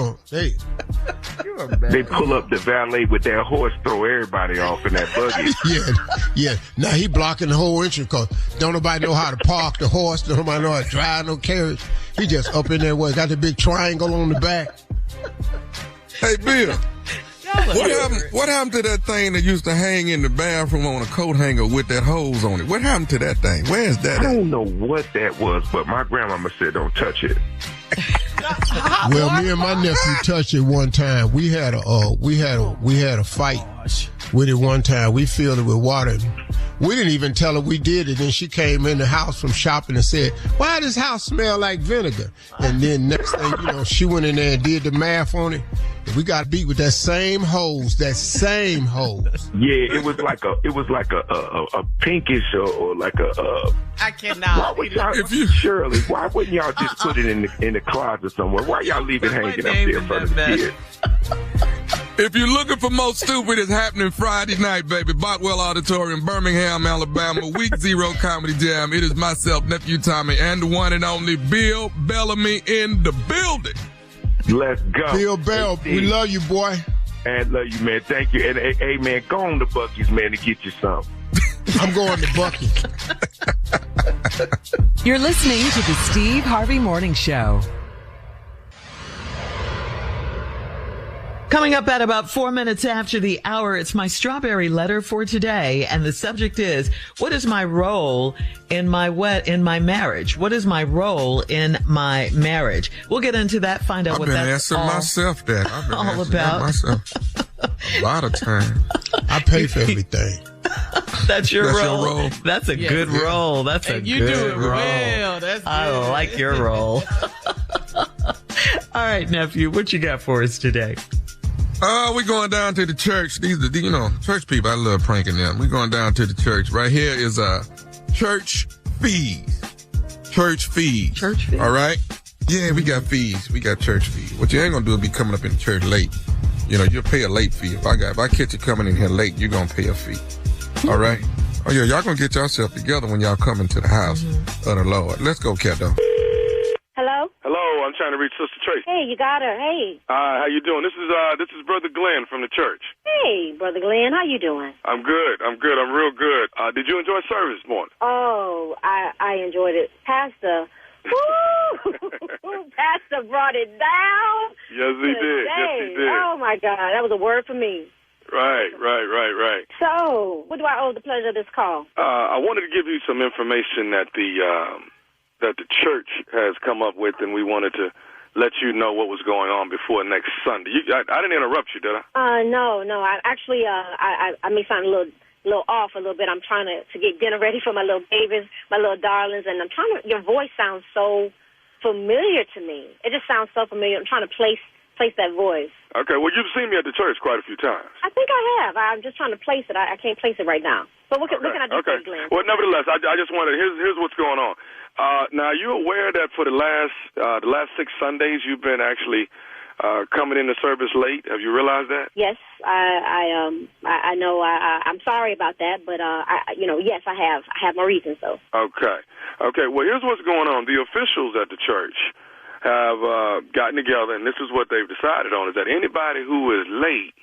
pull up the valet with that horse, throw everybody off in that buggy. Yeah. Now he blocking the whole entrance because don't nobody know how to park the horse. Don't nobody know how to drive no carriage. He just up in there where got the big triangle on the back. Hey, Bill. What happened to that thing that used to hang in the bathroom on a coat hanger with that hose on it? What happened to that thing? Where is that? I don't know what that was, but my grandmama said don't touch it. Well, me and my nephew touched it one time. We had a fight with it one time. We filled it with water. We didn't even tell her we did it. Then she came in the house from shopping and said, "Why does this house smell like vinegar?" And then next thing you know, she went in there and did the math on it. And we got beat with that same hose. Yeah, it was like a pinkish or like a. I cannot. Shirley, why wouldn't y'all just put it in the closet somewhere? Why y'all leave it hanging up there in front of the kids? If you're looking for more stupid, it's happening Friday night, baby. Botwell Auditorium, Birmingham, Alabama. Week 0 Comedy Jam. It is myself, Nephew Tommy, and the one and only Bill Bellamy in the building. Let's go. Bill Bell, we love you, boy. And love you, man. Thank you. And hey, man, go on to Buc-ee's, man, to get you some. I'm going to Buc-ee's. You're listening to the Steve Harvey Morning Show. Coming up at about 4 minutes after the hour, it's my strawberry letter for today. And the subject is, what is my role in my marriage? What is my role in my marriage? We'll get into that, find out what that's I've been asking myself that. I've been all about. A lot of time. I pay for everything. That's your That's role. your role. That's a good role. That's a you good do it role. well. That's good. I like your role. All right, nephew, what you got for us today? We're going down to the church. These are, church people. I love pranking them. We're going down to the church. Right here is church fees. Church fees. Church fees. All right? Yeah, we got fees. We got church fees. What you ain't going to do is be coming up in the church late. You'll pay a late fee. If I catch you coming in here late, you're going to pay a fee. All right? Oh, yeah, y'all going to get yourself together when y'all come into the house of the Lord. Let's go, Kato. Hello? Hello, I'm trying to reach Sister Tracy. Hey, you got her. Hey. How you doing? This is Brother Glenn from the church. Hey, Brother Glenn, how you doing? I'm good. I'm real good. Did you enjoy service this morning? Oh, I enjoyed it. Pastor, Pastor brought it down. Yes, he did. Yes, he did. Oh, my God, that was a word for me. Right. So, what do I owe the pleasure of this call? I wanted to give you some information that the church has come up with, and we wanted to let you know what was going on before next Sunday. I didn't interrupt you, did I? No. I actually, I may sound a little off a little bit. I'm trying to get dinner ready for my little babies, my little darlings, and your voice sounds so familiar to me. It just sounds so familiar. I'm trying to place that voice. Okay, well, you've seen me at the church quite a few times. I think I have. I'm just trying to place it. I can't place it right now. But what can I do for you, Glenn? Well, nevertheless, I just wanted, here's what's going on. Now, are you aware that for the last 6 Sundays you've been actually coming into service late? Have you realized that? Yes, I know. I'm sorry about that, but yes, I have. I have my reasons, though. Okay. Well, here's what's going on. The officials at the church have gotten together, and this is what they've decided on: is that anybody who is late,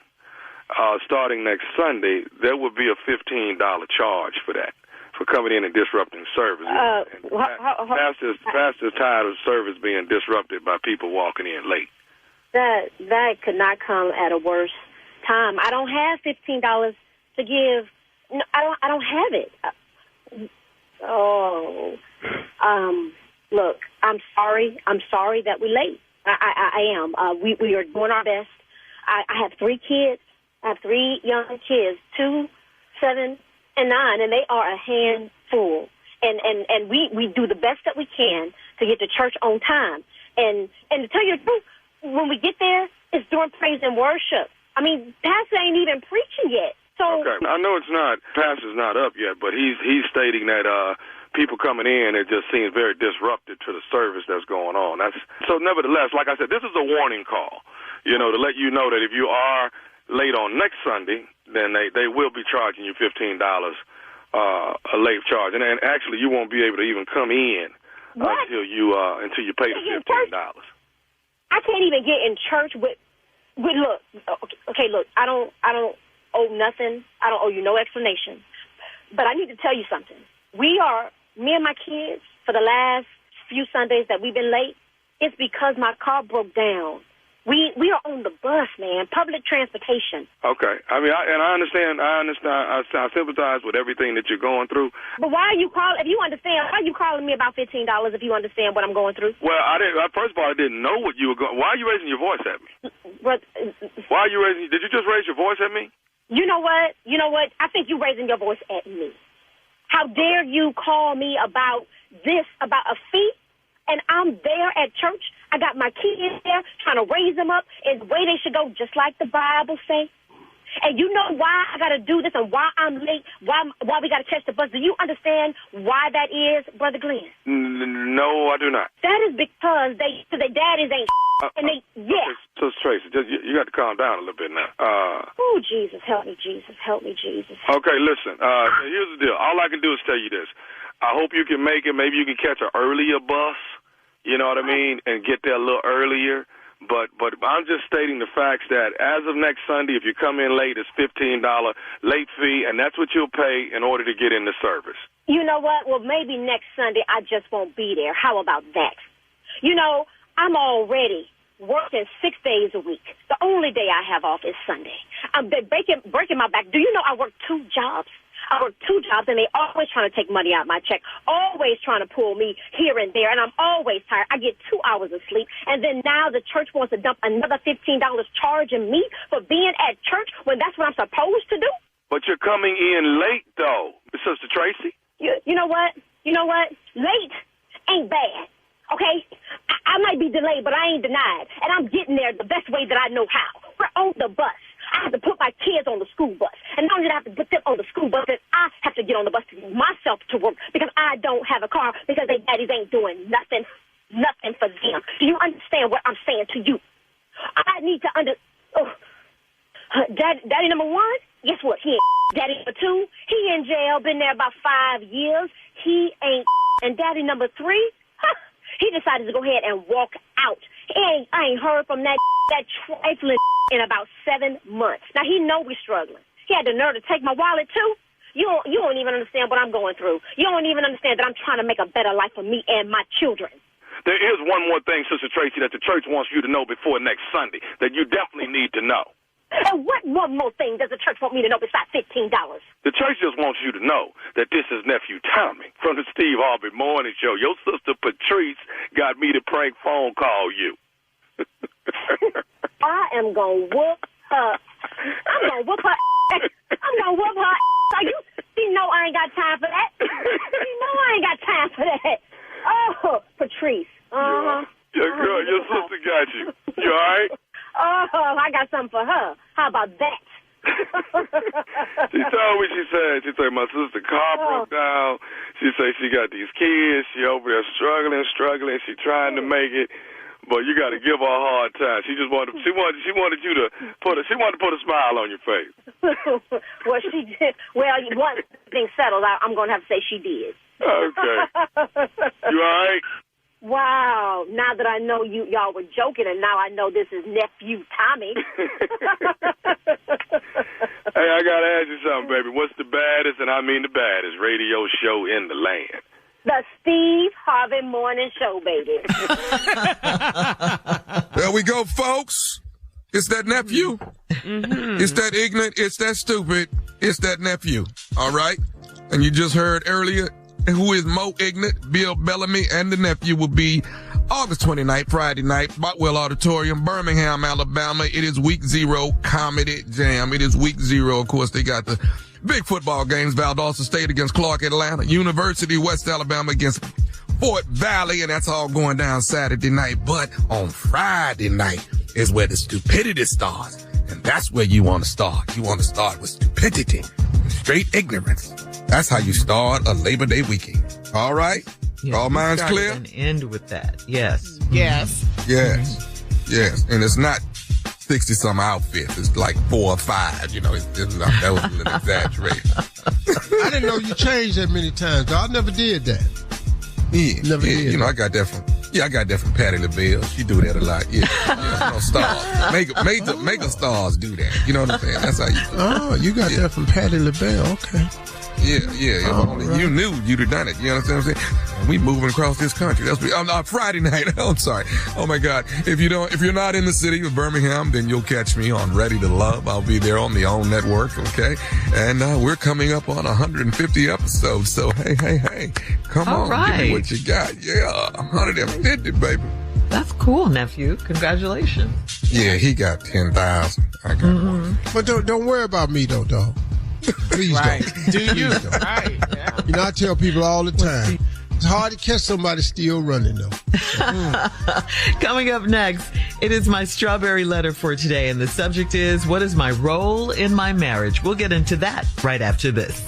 starting next Sunday, there will be a $15 charge for that. For coming in and disrupting service. Pastor's tired of service being disrupted by people walking in late. That could not come at a worse time. I don't have $15 to give. No, I don't have it. Look, I'm sorry. I'm sorry that we're late. I am. We are doing our best. I have 3 kids. I have 3 young kids, 2, 7, and 9, and they are a handful. And we do the best that we can to get to church on time. And to tell you the truth, when we get there, it's during praise and worship. I mean, Pastor ain't even preaching yet. So okay, I know Pastor's not up yet, but he's stating that people coming in, it just seems very disruptive to the service that's going on. So nevertheless, like I said, this is a warning call, to let you know that if you are late on next Sunday, then they will be charging you $15 a late charge, and actually you won't be able to even come in until you pay the $15. I can't even get in church with look. Okay, look. I don't owe nothing. I don't owe you no explanation. But I need to tell you something. Me and my kids, for the last few Sundays that we've been late, it's because my car broke down. We are on the bus, man, public transportation. Okay. I mean, I understand. I sympathize with everything that you're going through. But why are you calling? If you understand, why are you calling me about $15 if you understand what I'm going through? Well, first of all, I didn't know what you were going. Why are you raising your voice at me? But, why are you raising? Did you just raise your voice at me? You know what? I think you're raising your voice at me. How dare you call me about this, about a fee? And I'm there at church. I got my kids there trying to raise them up in the way they should go, just like the Bible say. And you know why I got to do this and why I'm late, why we got to catch the bus. Do you understand why that is, Brother Glenn? No, I do not. That is because their daddies ain't and they, yeah. So, Tracy, you got to calm down a little bit now. Oh, Jesus, help me, Jesus, help me, Jesus. Okay, listen, here's the deal. All I can do is tell you this. I hope you can make it. Maybe you can catch an earlier bus. You know what I mean? And get there a little earlier. But I'm just stating the facts that as of next Sunday, if you come in late, it's $15 late fee, and that's what you'll pay in order to get in the service. You know what? Well, maybe next Sunday I just won't be there. How about that? You know, I'm already working 6 days a week. The only day I have off is Sunday. I'm breaking my back. Do you know I work 2 jobs? I work 2 jobs, and they always trying to take money out of my check, always trying to pull me here and there, and I'm always tired. I get 2 hours of sleep, and then now the church wants to dump another $15 charging me for being at church when that's what I'm supposed to do? But you're coming in late, though, Sister Tracy. You know what? Late ain't bad, okay? I might be delayed, but I ain't denied, and I'm getting there the best way that I know how. We're on the bus. I have to put my kids on the school bus. And not only do I have to put them on the school bus, then I have to get on the bus to get myself to work because I don't have a car because their daddies ain't doing nothing for them. Do you understand what I'm saying to you? I need to Daddy number 1, guess what? He ain't. Daddy number 2, he in jail, been there about 5 years. He ain't. And daddy number 3, he decided to go ahead and walk out. I ain't heard from that trifling in about 7 months. Now, he know we struggling. He had the nerve to take my wallet, too. You don't even understand what I'm going through. You don't even understand that I'm trying to make a better life for me and my children. There is one more thing, Sister Tracy, that the church wants you to know before next Sunday, that you definitely need to know. And what one more thing does the church want me to know besides $15? The church just wants you to know that this is Nephew Tommy from the Steve Harvey Morning Show. Your sister Patrice got me to prank phone call you. I am going to whoop her. I'm going to whoop her. I'm going to whoop her. You know I ain't got time for that. You know I ain't got time for that. Oh, Patrice. Uh-huh. Yeah, girl, your sister got you. You all right? Oh, I got something for her. How about that? She told me, she said, my sister's car broke down. She said she got these kids. She over there struggling. She trying to make it. But you got to give her a hard time. She wanted you to put a smile on your face. Well, she did. Well, one thing settled, I'm going to have to say she did. Okay. You all right? Wow. Now that I know y'all were joking, and now I know this is Nephew Tommy. Hey, I got to ask you something, baby. What's the baddest, and I mean the baddest, radio show in the land? The Steve Harvey Morning Show, baby. There we go, folks. It's that nephew. Mm-hmm. It's that ignorant. It's that stupid. It's that nephew. All right? And you just heard earlier who is more ignorant. Bill Bellamy and the nephew will be August 29th, Friday night, Botwell Auditorium, Birmingham, Alabama. It is week 0 Comedy Jam. It is week 0. Of course, they got the big football games. Valdosta State against Clark, Atlanta. University, West Alabama against Fort Valley. And that's all going down Saturday night. But on Friday night is where the stupidity starts. And that's where you want to start. You want to start with stupidity, straight ignorance. That's how you start a Labor Day weekend. All right? Yeah, all minds clear? And end with that. Yes. Yes. Yes. Yes. And it's not 60-some outfits. It's like 4 or 5, you know. That was a little exaggeration. I didn't know you changed that many times, though. I never did that. Never did. You know, I got that from Patti LaBelle. She do that a lot. Yeah. Stars. Make stars do that. You know what I'm saying? That's how you do it. Oh, you got that from Patti LaBelle. Okay. Yeah. Only right. You knew you'd have done it. You understand what I'm saying? And we moving across this country. That's Friday night. I'm sorry. Oh my God. If you're not in the city of Birmingham, then you'll catch me on Ready to Love. I'll be there on the OWN network. Okay. And we're coming up on 150 episodes. So hey, come on, right. Give me what you got. Yeah, 150, baby. That's cool, nephew. Congratulations. Yeah, he got 10,000. I got one. But don't worry about me though, dog. Please right. don't. Do you? Don't. Right. Yeah. You know, I tell people all the time, it's hard to catch somebody still running, though. Coming up next, it is my strawberry letter for today, and the subject is, what is my role in my marriage? We'll get into that right after this.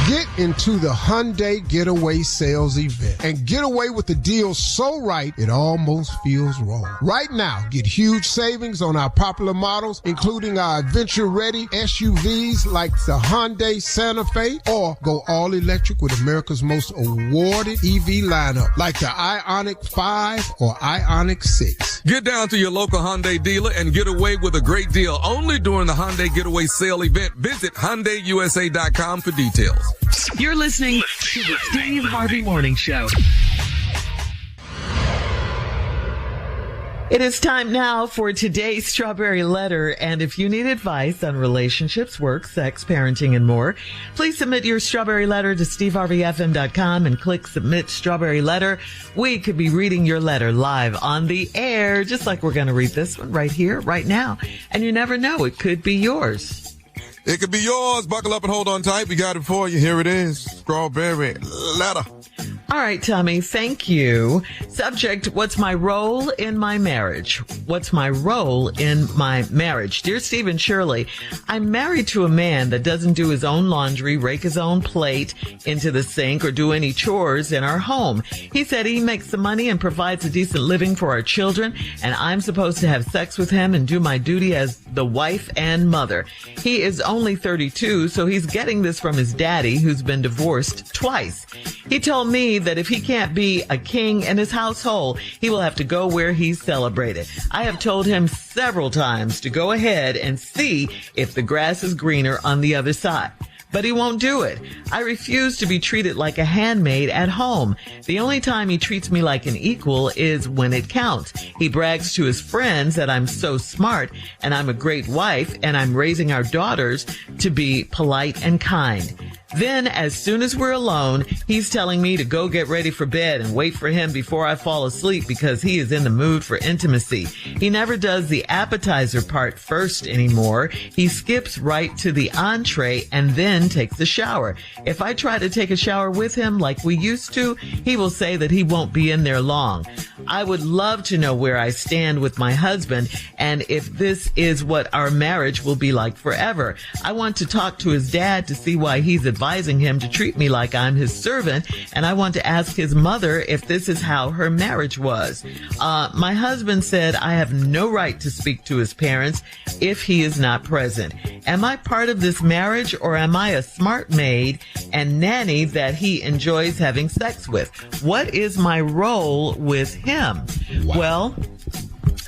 Get into the Hyundai Getaway Sales Event and get away with the deal so right it almost feels wrong. Right now, get huge savings on our popular models, including our adventure-ready SUVs like the Hyundai Santa Fe, or go all-electric with America's most awarded EV lineup like the Ioniq 5 or Ioniq 6. Get down to your local Hyundai dealer and get away with a great deal only during the Hyundai Getaway Sale Event. Visit HyundaiUSA.com for details. You're listening to the Steve Harvey Morning Show. It is time now for today's strawberry letter. And if you need advice on relationships, work, sex, parenting, and more, please submit your strawberry letter to steveharveyfm.com and click submit strawberry letter. We could be reading your letter live on the air, just like we're going to read this one right here, right now. And you never know, it could be yours. It could be yours. Buckle up and hold on tight. We got it for you. Here it is. Strawberry letter. All right, Tommy, thank you. Subject, what's my role in my marriage? What's my role in my marriage? Dear Steve and Shirley, I'm married to a man that doesn't do his own laundry, rake his own plate into the sink, or do any chores in our home. He said he makes the money and provides a decent living for our children, and I'm supposed to have sex with him and do my duty as the wife and mother. He is only 32, so he's getting this from his daddy, who's been divorced twice. He told me that if he can't be a king in his household, he will have to go where he's celebrated. I have told him several times to go ahead and see if the grass is greener on the other side. But he won't do it. I refuse to be treated like a handmaid at home. The only time he treats me like an equal is when it counts. He brags to his friends that I'm so smart and I'm a great wife and I'm raising our daughters to be polite and kind. Then, as soon as we're alone, he's telling me to go get ready for bed and wait for him before I fall asleep because he is in the mood for intimacy. He never does the appetizer part first anymore. He skips right to the entree and then takes a shower. If I try to take a shower with him like we used to, he will say that he won't be in there long. I would love to know where I stand with my husband and if this is what our marriage will be like forever. I want to talk to his dad to see why he's advising him to treat me like I'm his servant, and I want to ask his mother if this is how her marriage was. My husband said I have no right to speak to his parents if he is not present. Am I part of this marriage, or am I a smart maid and nanny that he enjoys having sex with? What is my role with him? Wow. Well,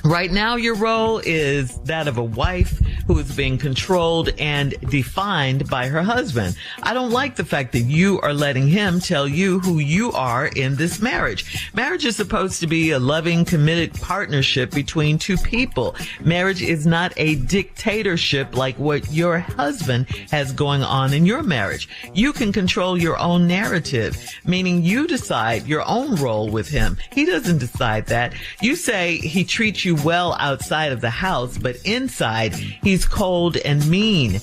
right now, your role is that of a wife who is being controlled and defined by her husband. I don't like the fact that you are letting him tell you who you are in this marriage. Marriage is supposed to be a loving, committed partnership between two people. Marriage is not a dictatorship like what your husband has going on in your marriage. You can control your own narrative, meaning you decide your own role with him. He doesn't decide that. You say he treats you well outside of the house, but inside he's cold and mean.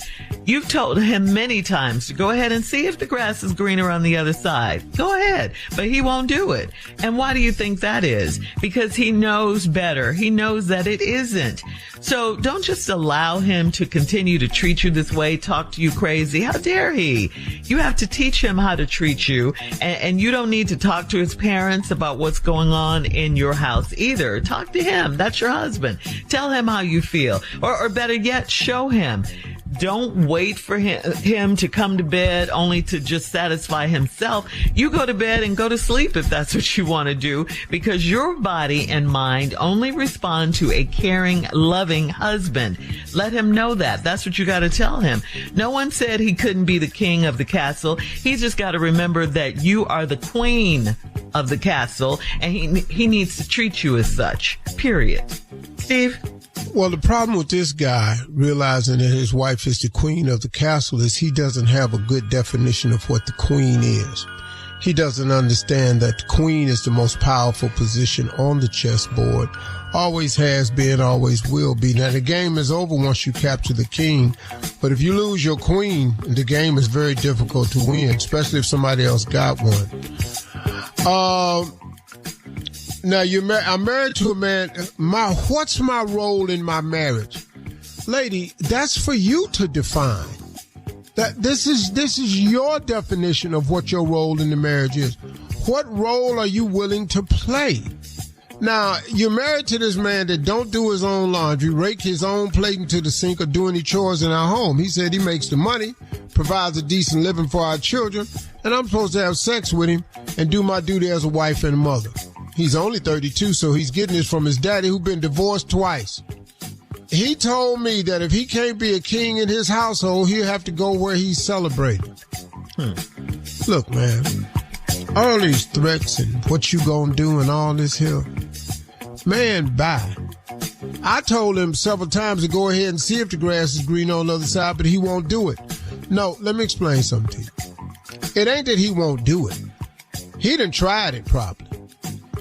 You've told him many times to go ahead and see if the grass is greener on the other side. Go ahead. But he won't do it. And why do you think that is? Because he knows better. He knows that it isn't. So don't just allow him to continue to treat you this way, talk to you crazy. How dare he? You have to teach him how to treat you. And you don't need to talk to his parents about what's going on in your house either. Talk to him. That's your husband. Tell him how you feel. Or better yet, show him. Don't wait for him to come to bed only to just satisfy himself. You go to bed and go to sleep if that's what you want to do, because your body and mind only respond to a caring, loving husband. Let him know that. That's what you got to tell him. No one said he couldn't be the king of the castle. He's just got to remember that you are the queen of the castle, and he needs to treat you as such. Period. Steve? Well, the problem with this guy realizing that his wife is the queen of the castle is he doesn't have a good definition of what the queen is. He doesn't understand that the queen is the most powerful position on the chessboard. Always has been, always will be. Now, the game is over once you capture the king. But if you lose your queen, the game is very difficult to win, especially if somebody else got one. Now, I'm married to a man. What's my role in my marriage? Lady, that's for you to define. This is your definition of what your role in the marriage is. What role are you willing to play? Now, you're married to this man that don't do his own laundry, rake his own plate into the sink, or do any chores in our home. He said he makes the money, provides a decent living for our children, and I'm supposed to have sex with him and do my duty as a wife and a mother. He's only 32, so he's getting this from his daddy, who's been divorced twice. He told me that if he can't be a king in his household, he'll have to go where he's celebrated. Look, man, all these threats and what you gonna do and all this here, man, bye. I told him several times to go ahead and see if the grass is green on the other side, but he won't do it. No, let me explain something to you. It ain't that he won't do it. He done tried it probably.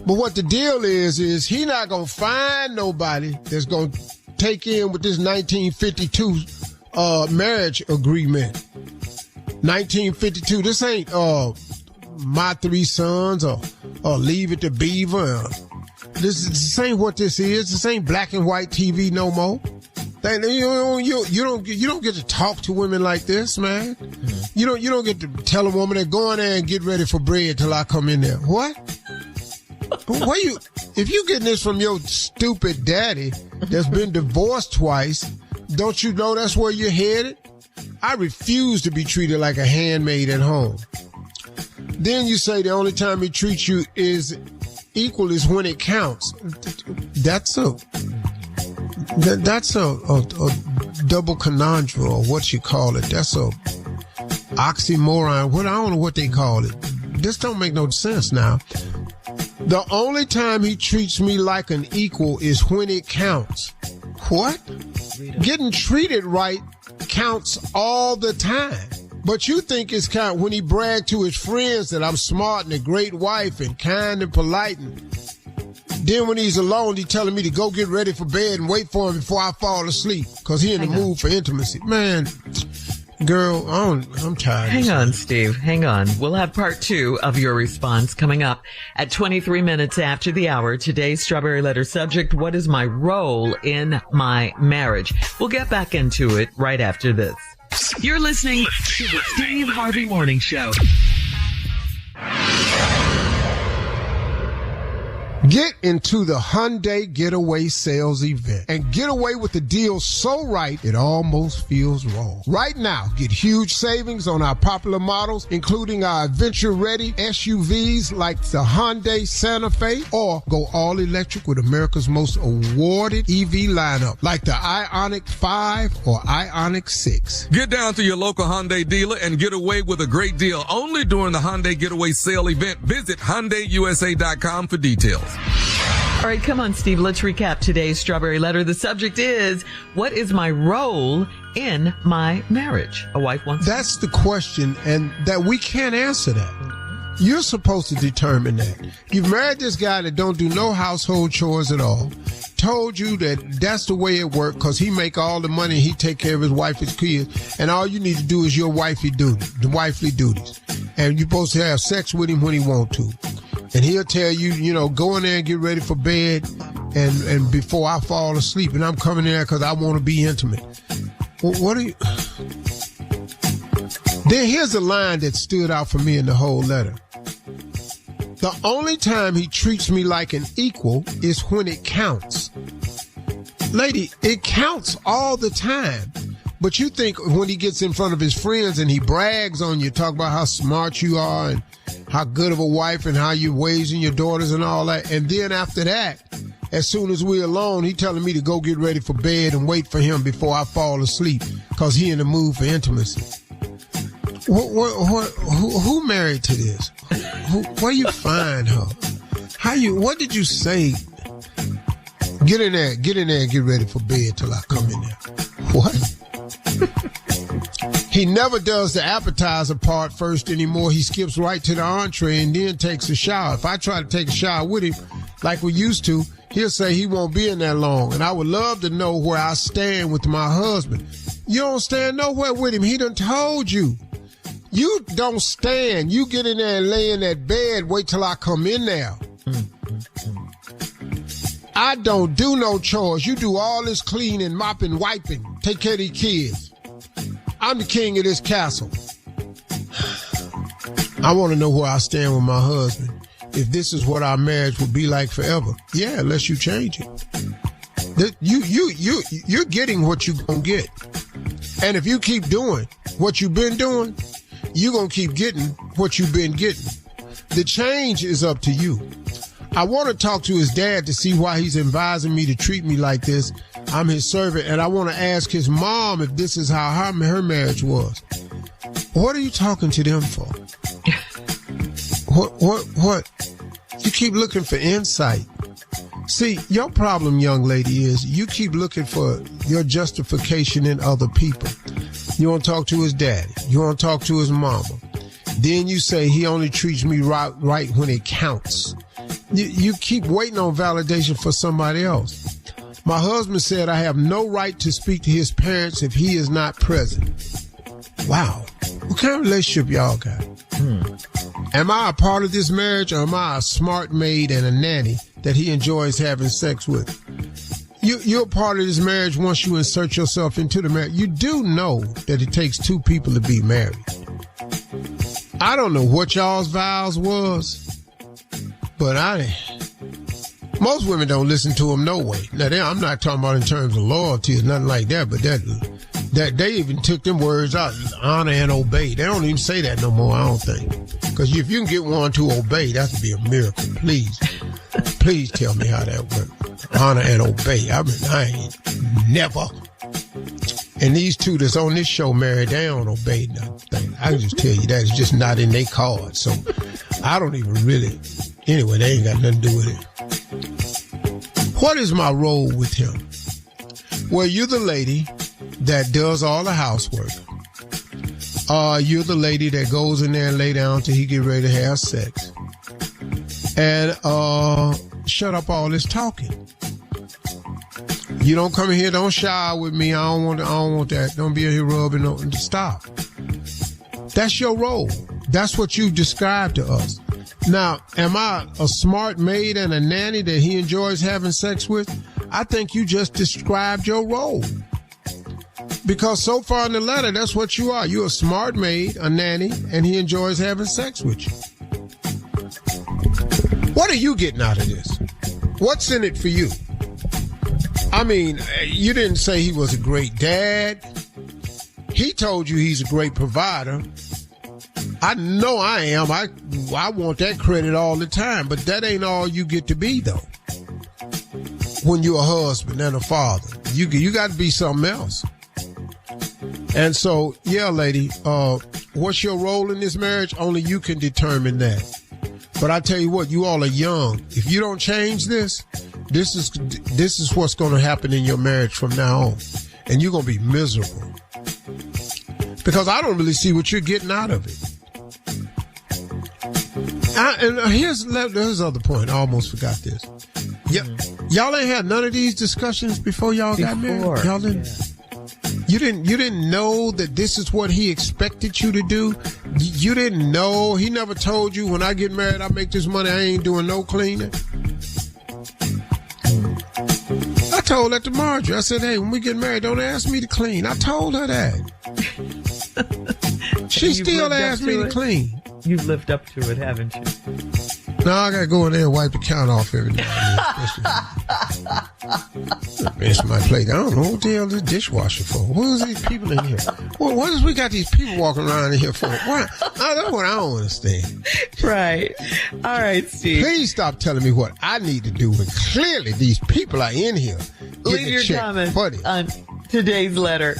But what the deal is he not going to find nobody that's going to take in with this 1952 marriage agreement. 1952. This ain't My Three Sons or Leave It to Beaver. This ain't what this is. This ain't black and white TV no more. You don't get to talk to women like this, man. You don't get to tell a woman that go in there and get ready for bread till I come in there. What? If you getting this from your stupid daddy that's been divorced twice, don't you know that's where you're headed? I refuse to be treated like a handmaid at home. Then you say the only time he treats you is equal is when it counts. That's a double conundrum, or what you call it. That's a oxymoron. I don't know what they call it. This don't make no sense now. The only time he treats me like an equal is when it counts. What? Getting treated right counts all the time. But you think it's count when he bragged to his friends that I'm smart and a great wife and kind and polite. And then when he's alone, he's telling me to go get ready for bed and wait for him before I fall asleep because he in the mood for intimacy. Man, girl, I'm tired. Hang on, Steve. Hang on. We'll have part 2 of your response coming up at 23 minutes after the hour. Today's Strawberry Letter subject, what is my role in my marriage? We'll get back into it right after this. You're listening to the Steve Harvey Morning Show. Get into the Hyundai Getaway Sales Event and get away with the deal so right it almost feels wrong. Right now, get huge savings on our popular models, including our adventure-ready SUVs like the Hyundai Santa Fe, or go all-electric with America's most awarded EV lineup like the Ioniq 5 or Ioniq 6. Get down to your local Hyundai dealer and get away with a great deal only during the Hyundai Getaway Sale Event. Visit HyundaiUSA.com for details. All right, come on, Steve. Let's recap today's Strawberry Letter. The subject is, what is my role in my marriage? A wife wants. That's the question, and that we can't answer that. You're supposed to determine that. You've married this guy that don't do no household chores at all. Told you that that's the way it worked because he make all the money. He take care of his wife, his kids. And all you need to do is your wifely duties. And you're supposed to have sex with him when he want to. And he'll tell you, you know, go in there and get ready for bed and before I fall asleep. And I'm coming there because I want to be intimate. Well, what are you... Then here's a line that stood out for me in the whole letter. The only time he treats me like an equal is when it counts. Lady, it counts all the time. But you think when he gets in front of his friends and he brags on you, talk about how smart you are and how good of a wife and how you're raising your daughters and all that. And then after that, as soon as we're alone, he telling me to go get ready for bed and wait for him before I fall asleep because he in the mood for intimacy. Who married to this? Where you find her? What did you say? Get in there and get ready for bed till I come in there. What? He never does the appetizer part first anymore. He skips right to the entree and then takes a shower. If I try to take a shower with him like we used to, he'll say he won't be in that long. And I would love to know where I stand with my husband. You don't stand nowhere with him. He done told you. You don't stand. You get in there and lay in that bed, wait till I come in there. I don't do no chores. You do all this cleaning, mopping, wiping. Take care of these kids. I'm the king of this castle. I want to know where I stand with my husband. If this is what our marriage will be like forever. Yeah, unless you change it. You're getting what you're going to get. And if you keep doing what you've been doing, you're going to keep getting what you've been getting. The change is up to you. I want to talk to his dad to see why he's advising me to treat me like this. I'm his servant, and I want to ask his mom if this is how her marriage was. What are you talking to them for? What? You keep looking for insight. See, your problem, young lady, is you keep looking for your justification in other people. You want to talk to his daddy. You want to talk to his mama. Then you say he only treats me right when it counts. You keep waiting on validation for somebody else. My husband said I have no right to speak to his parents if he is not present. Wow. What kind of relationship y'all got? Am I a part of this marriage, or am I a smart maid and a nanny that he enjoys having sex with? You're a part of this marriage once you insert yourself into the marriage. You do know that it takes two people to be married. I don't know what y'all's vows was, but most women don't listen to them no way. Now, I'm not talking about in terms of loyalty or nothing like that, but that they even took them words out, honor and obey. They don't even say that no more, I don't think. Because if you can get one to obey, that would be a miracle. Please tell me how that works. Honor and obey. I ain't never. And these two that's on this show married, they don't obey nothing. I can just tell you that. It's just not in their cards. So I don't even really. Anyway, they ain't got nothing to do with it. What is my role with him? Well, you're the lady that does all the housework. You're the lady that goes in there and lay down till he get ready to have sex. And shut up all this talking. You don't come in here, don't shower with me. I don't want that. Don't be in here rubbing. Stop. That's your role. That's what you described to us. Now, am I a smart maid and a nanny that he enjoys having sex with? I think you just described your role. Because so far in the letter, that's what you are. You're a smart maid, a nanny, and he enjoys having sex with you. What are you getting out of this? What's in it for you? I mean, you didn't say he was a great dad. He told you he's a great provider. I know I am. I want that credit all the time, but that ain't all you get to be, though. When you're a husband and a father, you got to be something else. And so, yeah, lady, what's your role in this marriage? Only you can determine that. But I tell you what, you all are young. If you don't change this is what's going to happen in your marriage from now on. And you're going to be miserable. Because I don't really see what you're getting out of it. And here's the other point. I almost forgot this. Y'all ain't had none of these discussions before y'all got married. Y'all didn't. You didn't know that this is what he expected you to do. You didn't know. He never told you, when I get married, I make this money. I ain't doing no cleaning. I told that to Marjorie. I said, hey, when we get married, don't ask me to clean. I told her that. She still asked me to clean. You've lived up to it, haven't you? No, I gotta go in there and wipe the count off every day. It's my plate. I don't know what the hell is this dishwasher for. What is these people in here? What is we got these people walking around in here for? Why? That's what I don't understand. Right. All right, Steve. Please stop telling me what I need to do when clearly these people are in here. Leave your comments on today's letter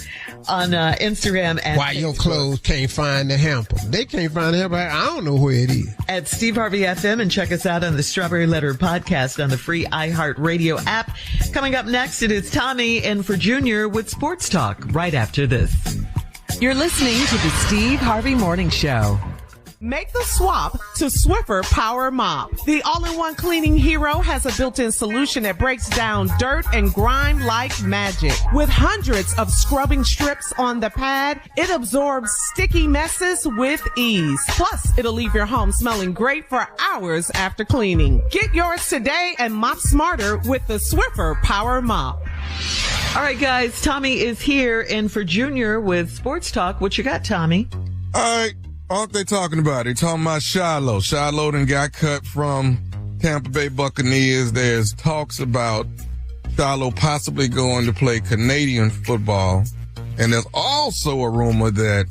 on Instagram and why Facebook. Your clothes can't find the hamper. They can't find the hamper. I don't know where it is. At Steve Harvey FM, and check us out on the Strawberry Letter podcast on the free iHeartRadio app. Coming up next, it is Tommy in for Junior with Sports Talk right after this. You're listening to the Steve Harvey Morning Show. Make the swap to Swiffer Power Mop. The all-in-one cleaning hero has a built-in solution that breaks down dirt and grime like magic. With hundreds of scrubbing strips on the pad, it absorbs sticky messes with ease. Plus, it'll leave your home smelling great for hours after cleaning. Get yours today and mop smarter with the Swiffer Power Mop. All right, guys, Tommy is here in for Junior with Sports Talk. What you got, Tommy? All right. Aren't they talking about? They're talking about Shiloh. Shiloh done got cut from Tampa Bay Buccaneers. There's talks about Shiloh possibly going to play Canadian football. And there's also a rumor that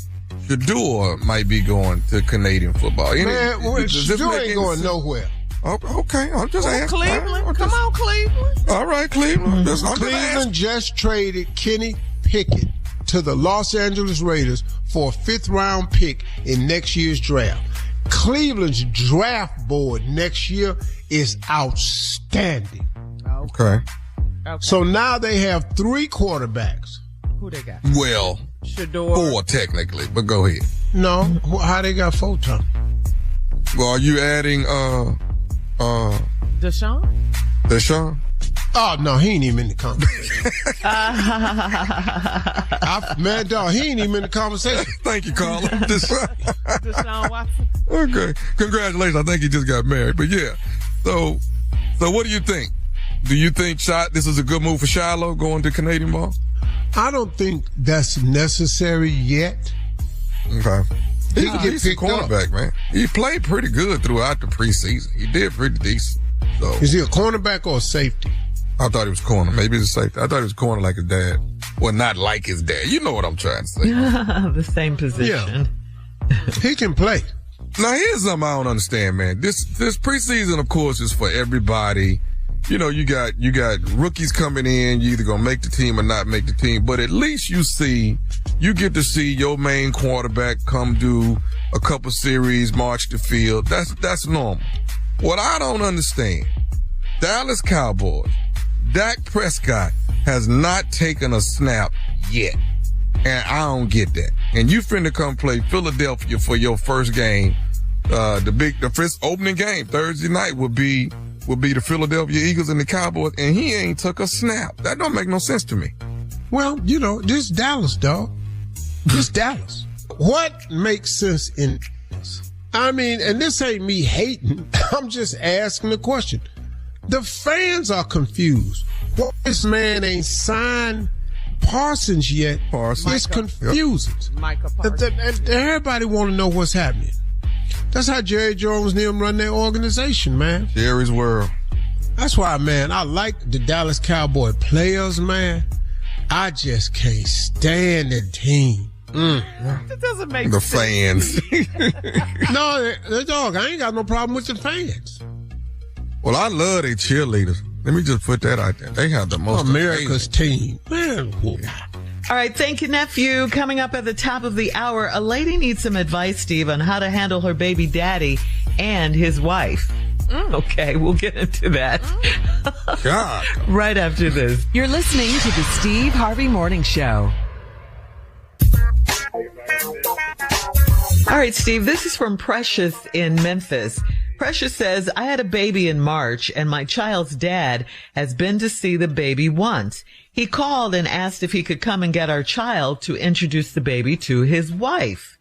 Shador might be going to Canadian football. Shador ain't going nowhere. Okay, I'm just asking. Cleveland. Come on, Cleveland. All right, Cleveland. Cleveland just traded Kenny Pickett to the Los Angeles Raiders for a 5th-round pick in next year's draft. Cleveland's draft board next year is outstanding. Okay. So now they have 3 quarterbacks. Who they got? Well, Shador. 4 technically, but go ahead. No, how they got 4, Tom? Well, are you adding Deshaun? Oh, no, he ain't even in the conversation. Man, dog, he ain't even in the conversation. Thank you, Carla. Deshaun Watson. Okay. Congratulations. I think he just got married. But yeah. So what do you think? Do you think this is a good move for Shiloh going to Canadian ball? I don't think that's necessary yet. Okay. He's a decent cornerback, man. He played pretty good throughout the preseason. He did pretty decent. So is he a cornerback or a safety? I thought he was corner. Maybe he's a safety. I thought he was corner like his dad. Well, not like his dad. You know what I'm trying to say. The same position. Yeah. He can play. Now, here's something I don't understand, man. This preseason, of course, is for everybody. You know, you got rookies coming in. You either gonna make the team or not make the team. But at least you get to see your main quarterback come do a couple series, march the field. That's normal. What I don't understand, Dallas Cowboys, Dak Prescott has not taken a snap yet. And I don't get that. And you finna come play Philadelphia for your first game. The first opening game Thursday night will be the Philadelphia Eagles and the Cowboys, and he ain't took a snap. That don't make no sense to me. Well, you know, this Dallas, dog. This Dallas. What makes sense in this? I mean, and this ain't me hating. I'm just asking the question. The fans are confused. Why this man ain't signed Parsons yet? It's confusing. And everybody want to know what's happening. That's how Jerry Jones and them run their organization, man. Jerry's world. That's why, man, I like the Dallas Cowboy players, man. I just can't stand the team. It doesn't make the sense. Fans. No, the dog, I ain't got no problem with the fans. Well, I love their cheerleaders. Let me just put that out there. They have the most America's amazing team. Man. All right, thank you, nephew. Coming up at the top of the hour, a lady needs some advice, Steve, on how to handle her baby daddy and his wife. Okay, we'll get into that. God. Right after this. You're listening to the Steve Harvey Morning Show. All right, Steve, this is from Precious in Memphis. Precious says, I had a baby in March and my child's dad has been to see the baby once. He called and asked if he could come and get our child to introduce the baby to his wife.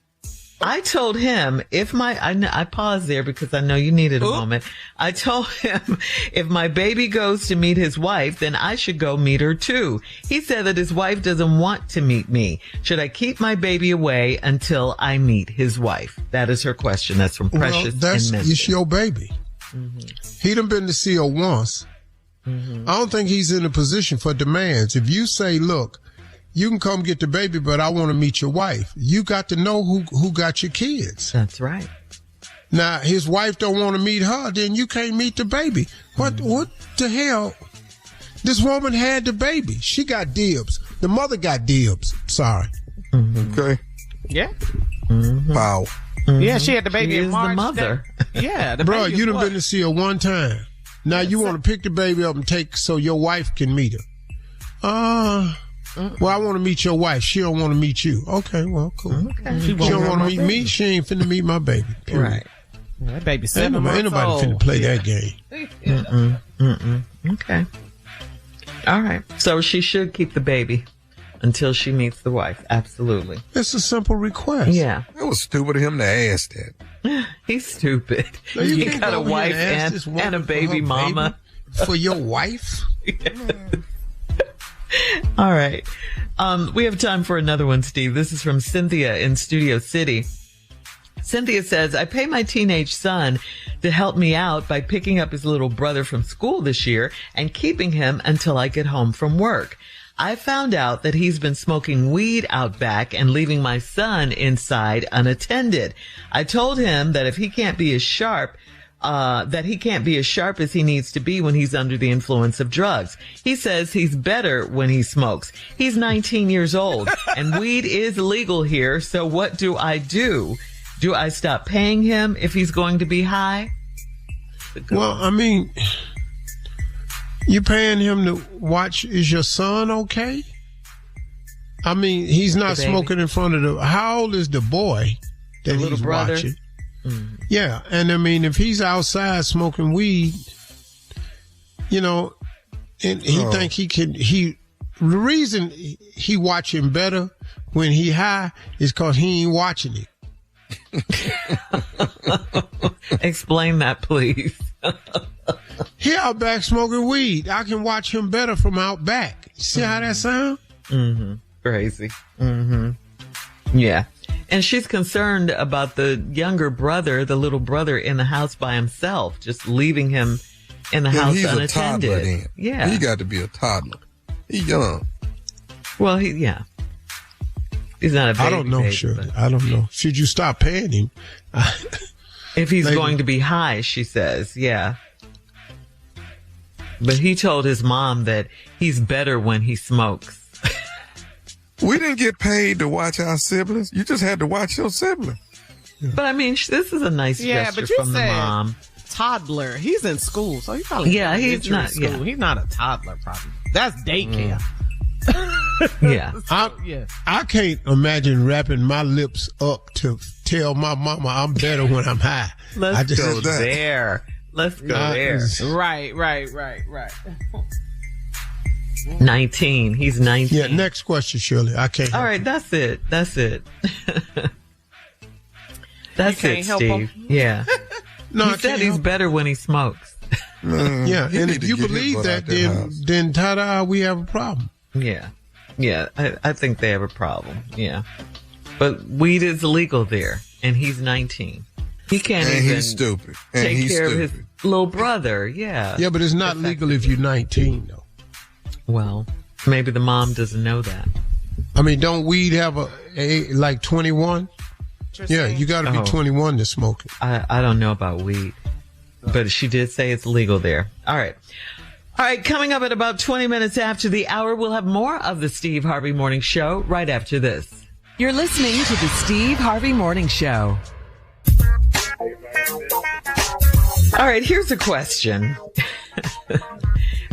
I told him I paused there because I know you needed a moment. I told him if my baby goes to meet his wife, then I should go meet her too. He said that his wife doesn't want to meet me. Should I keep my baby away until I meet his wife? That is her question. That's from Precious. Well, it's your baby. Mm-hmm. He done been to see her once. Mm-hmm. I don't think he's in a position for demands. If you say, look, you can come get the baby, but I want to meet your wife. You got to know who got your kids. That's right. Now, his wife don't want to meet her, then you can't meet the baby. What the hell? This woman had the baby. She got dibs. The mother got dibs. Sorry. Mm-hmm. Okay. Yeah. Mm-hmm. Wow. Mm-hmm. Yeah, she had the baby in March. The mother. Yeah. Bro, you done been to see her one time. Now you want to pick the baby up and take so your wife can meet her. Well, I want to meet your wife. She don't want to meet you. Okay, well, cool. Okay. She don't want to meet me. She ain't finna meet my baby. Period. Right. That baby 7 months Ain't nobody finna play that game. Okay. All right. So she should keep the baby until she meets the wife. Absolutely. It's a simple request. Yeah. It was stupid of him to ask that. He's stupid. No, you got a wife and a baby mama. Baby for your wife? All right. We have time for another one, Steve. This is from Cynthia in Studio City. Cynthia says, I pay my teenage son to help me out by picking up his little brother from school this year and keeping him until I get home from work. I found out that he's been smoking weed out back and leaving my son inside unattended. I told him that if he can't be as sharp as he needs to be when he's under the influence of drugs. He says he's better when he smokes. He's 19 years old and weed is legal here. So what do I do? Do I stop paying him if he's going to be high? Well, I mean, you paying him to watch. Is your son okay? I mean, he's not smoking in front of how old is the boy that he's watching? Mm-hmm. Yeah, and I mean, if he's outside smoking weed, you know, and he think he can, the reason he watching better when he high is because he ain't watching it. Explain that, please. He out back smoking weed. I can watch him better from out back. See how that sound? Mm-hmm. Crazy. Mm-hmm. Yeah. And she's concerned about the younger brother, the little brother in the house by himself, just leaving him in the house he's unattended. A toddler then. Yeah. He got to be a toddler. He's young. Well, he's not a baby. I don't know, Shirley. I don't know. Should you stop paying him? If he's going to be high, she says, yeah. But he told his mom that he's better when he smokes. We didn't get paid to watch our siblings. You just had to watch your sibling. But I mean, this is a nice gesture from the mom. Toddler. He's in school, so he probably he's not school. Yeah. He's not a toddler, probably. That's daycare. I can't imagine wrapping my lips up to tell my mama I'm better when I'm high. Let's go there. Let's go there. Right. 19. He's 19. Yeah, next question, Shirley. I can't. All right, that's it. That's it, Steve. Him? Yeah. No, he said he's better when he smokes. Yeah, and if you believe that, then ta-da, we have a problem. Yeah. I think they have a problem. Yeah. But weed is illegal there, and he's 19. He can't even he's stupid. take care of his little brother. Yeah. Yeah, but it's not legal if you're 19, though. Well, maybe the mom doesn't know that. I mean, don't weed have like 21? Yeah, you got to be 21 to smoke it. I don't know about weed, but she did say it's legal there. All right, coming up at about 20 minutes after the hour, we'll have more of the Steve Harvey Morning Show right after this. You're listening to the Steve Harvey Morning Show. All right, here's a question.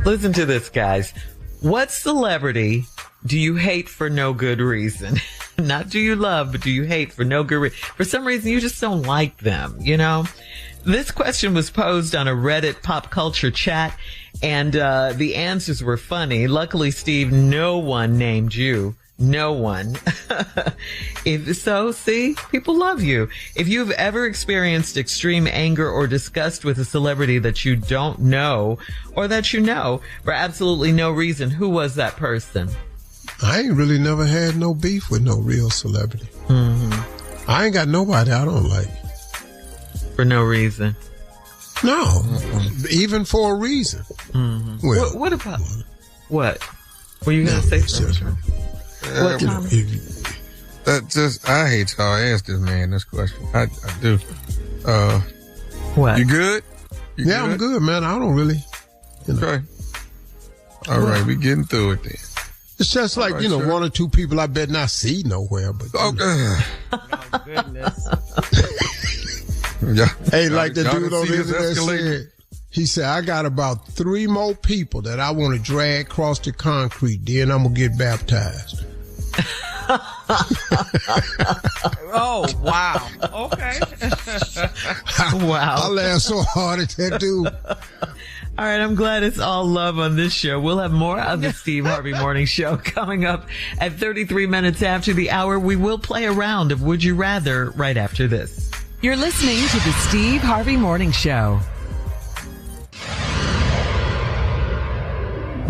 Listen to this, guys. What celebrity do you hate for no good reason? Not do you love, but do you hate for no good reason? For some reason, you just don't like them, you know? This question was posed on a Reddit pop culture chat, and the answers were funny. Luckily, Steve, no one named you. No one. If so, see, people love you. If you've ever experienced extreme anger or disgust with a celebrity that you don't know or that you know for absolutely no reason, who was that person? I ain't really never had no beef with no real celebrity. Mm-hmm. I ain't got nobody I don't like. For no reason? No. Even for a reason. Mm-hmm. Well, what about... What? Were you going to say something? What, Tommy? I hate y'all ask this man this question. I do. What? You good? I'm good, man. I don't really. Okay. All right, we getting through it then. It's just like, right, sure. One or two people I bet not see nowhere. But okay. Oh, goodness. Yeah. Hey, like the dude on the internet said, he said, I got about 3 more people that I want to drag across the concrete, then I'm going to get baptized. Oh, wow. Okay. Wow. I laughed so hard at that dude. All right, I'm glad it's all love on this show. We'll have more of the Steve Harvey Morning Show coming up at 33 minutes after the hour. We will play a round of Would You Rather right after this. You're listening to the Steve Harvey Morning Show.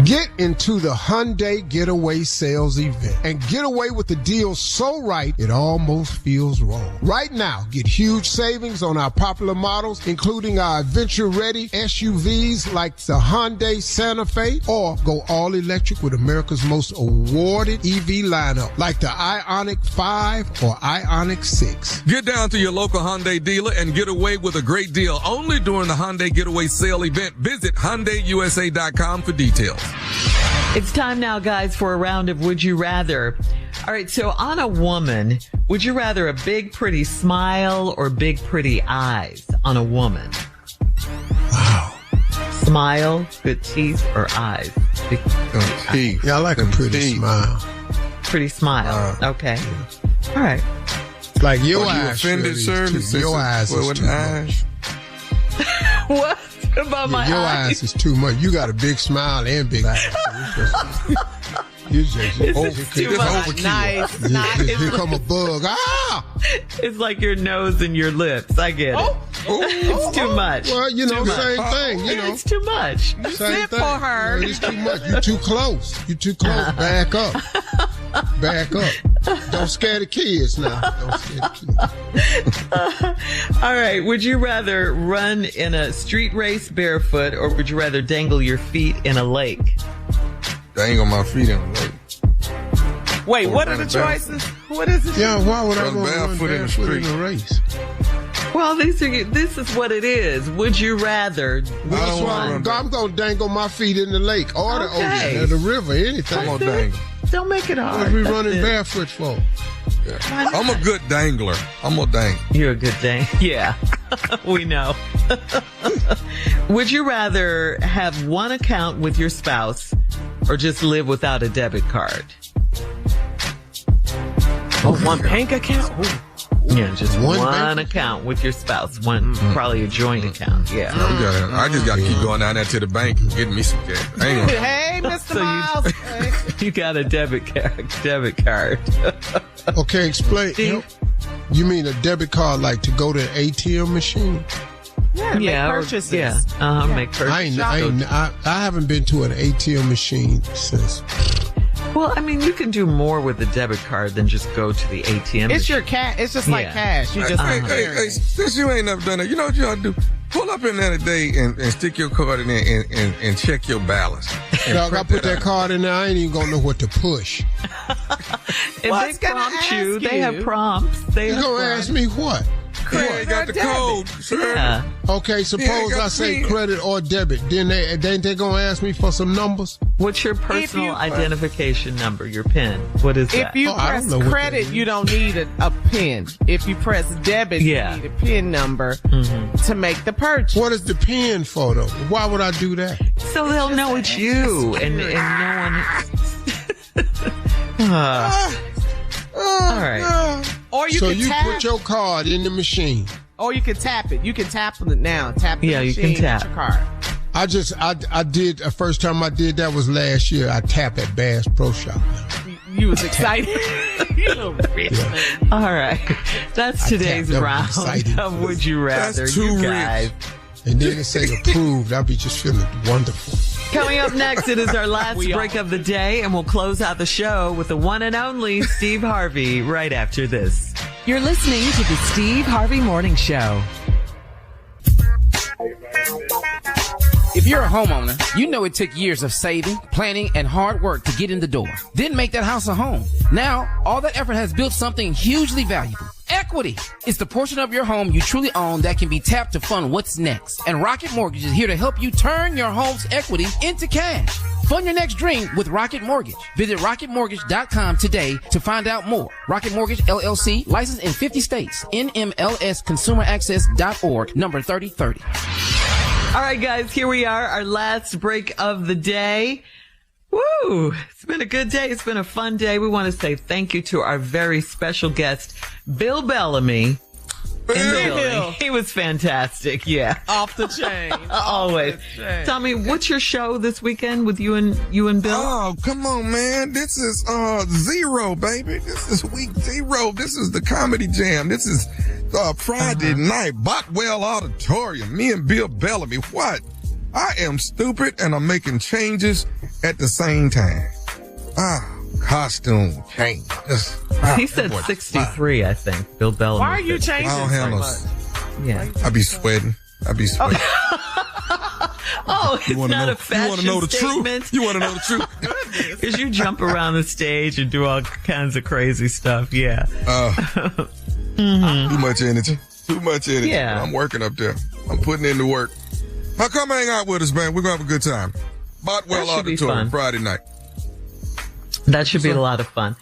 Get into the Hyundai Getaway Sales event and get away with the deal so right it almost feels wrong. Right now, get huge savings on our popular models, including our adventure-ready SUVs like the Hyundai Santa Fe, or go all-electric with America's most awarded EV lineup like the Ioniq 5 or Ioniq 6. Get down to your local Hyundai dealer and get away with a great deal only during the Hyundai Getaway Sale event. Visit HyundaiUSA.com for details. It's time now, guys, for a round of Would You Rather. All right, so on a woman, would you rather a big, pretty smile or big, pretty eyes on a woman? Wow. Smile, good teeth, or eyes? Big, teeth. Yeah, I like a pretty smile. Pretty smile. Okay. All right. Like your eyes. You offended, sir? Your eyes is too much. What about my your eyes? Eyes is too much. You got a big smile and big eyes. You just overkill. Nice. Here come a bug. Ah! It's like your nose and your lips. I get it. It's too much. Well, you know, same thing. You know, it's too much. Same thing. For her. You know, it's too much. You're too close. You're too close. Back up. Back up. Don't scare the kids now. Don't scare the kids. All right. Would you rather run in a street race barefoot, or would you rather dangle your feet in a lake? Dangle my feet in the lake. Wait, what are the choices? What is it? Yeah, why would I run barefoot in the street street in a race? Well, this is what it is. Would you rather? I'm going to dangle my feet in the lake or the ocean or the river, anything. I'm going to dangle. Don't make it hard. What are we running barefoot for? Yeah. I'm a good dangler. I'm going to dangle. You're a good dangler. Yeah, we know. Would you rather have one account with your spouse or just live without a debit card? One bank account? Yeah, just one account with your spouse. Probably a joint account. Yeah. I just got to keep going down there to the bank and getting me some cash. Hey, Mr. Miles. You got a debit card. Okay, explain. You mean a debit card like to go to an ATM machine? Yeah, make purchases. Make purchases. I haven't been to an ATM machine since. Well, I mean, you can do more with a debit card than just go to the ATM. It's your cash. It's just like cash. You just hey, since you ain't never done it, you know what you ought to do? Pull up in there today and stick your card in there and check your balance. Dog, I put that card in there, I ain't even gonna know what to push. If they prompt you, they have prompts. You gonna ask me what? Credit got the code, sir. Yeah. Okay, suppose I say credit or debit. Then they gonna ask me for some numbers. What's your personal identification number? Your PIN? What is that? If you press credit, you don't need a PIN. If you press debit, you need a PIN number to make the purchase. What is the PIN for though? Why would I do that? So they'll know it's you, and no one. All right. Or you put your card in the machine. Or you can tap it. You can tap it now. Tap the you machine can tap. with your card. I did, the first time I did that was last year. I tap at Bass Pro Shop now. You was excited. You little rich man. All right. That's today's round of Would You Rather. That's too you guys. And then it say approved. I'll be just feeling wonderful. Coming up next, it is our last break of the day, and we'll close out the show with the one and only Steve Harvey right after this. You're listening to the Steve Harvey Morning Show. If you're a homeowner, you know it took years of saving, planning, and hard work to get in the door. Then make that house a home. Now, all that effort has built something hugely valuable. Equity is the portion of your home you truly own that can be tapped to fund what's next. And Rocket Mortgage is here to help you turn your home's equity into cash. Fund your next dream with Rocket Mortgage. Visit rocketmortgage.com today to find out more. Rocket Mortgage, LLC, licensed in 50 states. NMLSconsumeraccess.org, number 3030. All right, guys, here we are, our last break of the day. Woo! It's been a good day. It's been a fun day. We want to say thank you to our very special guest, Bill Bellamy. Bill. He was fantastic. Yeah. Off the chain. Always. Tommy, what's your show this weekend with you and Bill? Oh, come on, man. This is zero, baby. This is week 0. This is the Comedy Jam. This is Friday night, Botwell Auditorium. Me and Bill Bellamy. What? I am stupid and I'm making changes at the same time. Costume change. He said 63, I think. Bill Bellamy. Why are you changing so much? Yeah. I be sweating. Oh, it's not a fashion You want to know the statement. truth? You want to know the truth? Because you jump around the stage and do all kinds of crazy stuff. Yeah. Too much energy. Yeah. I'm working up there. I'm putting in the work. Now come hang out with us, man. We're going to have a good time. Botwell Auditorium, Friday night. That should be a lot of fun.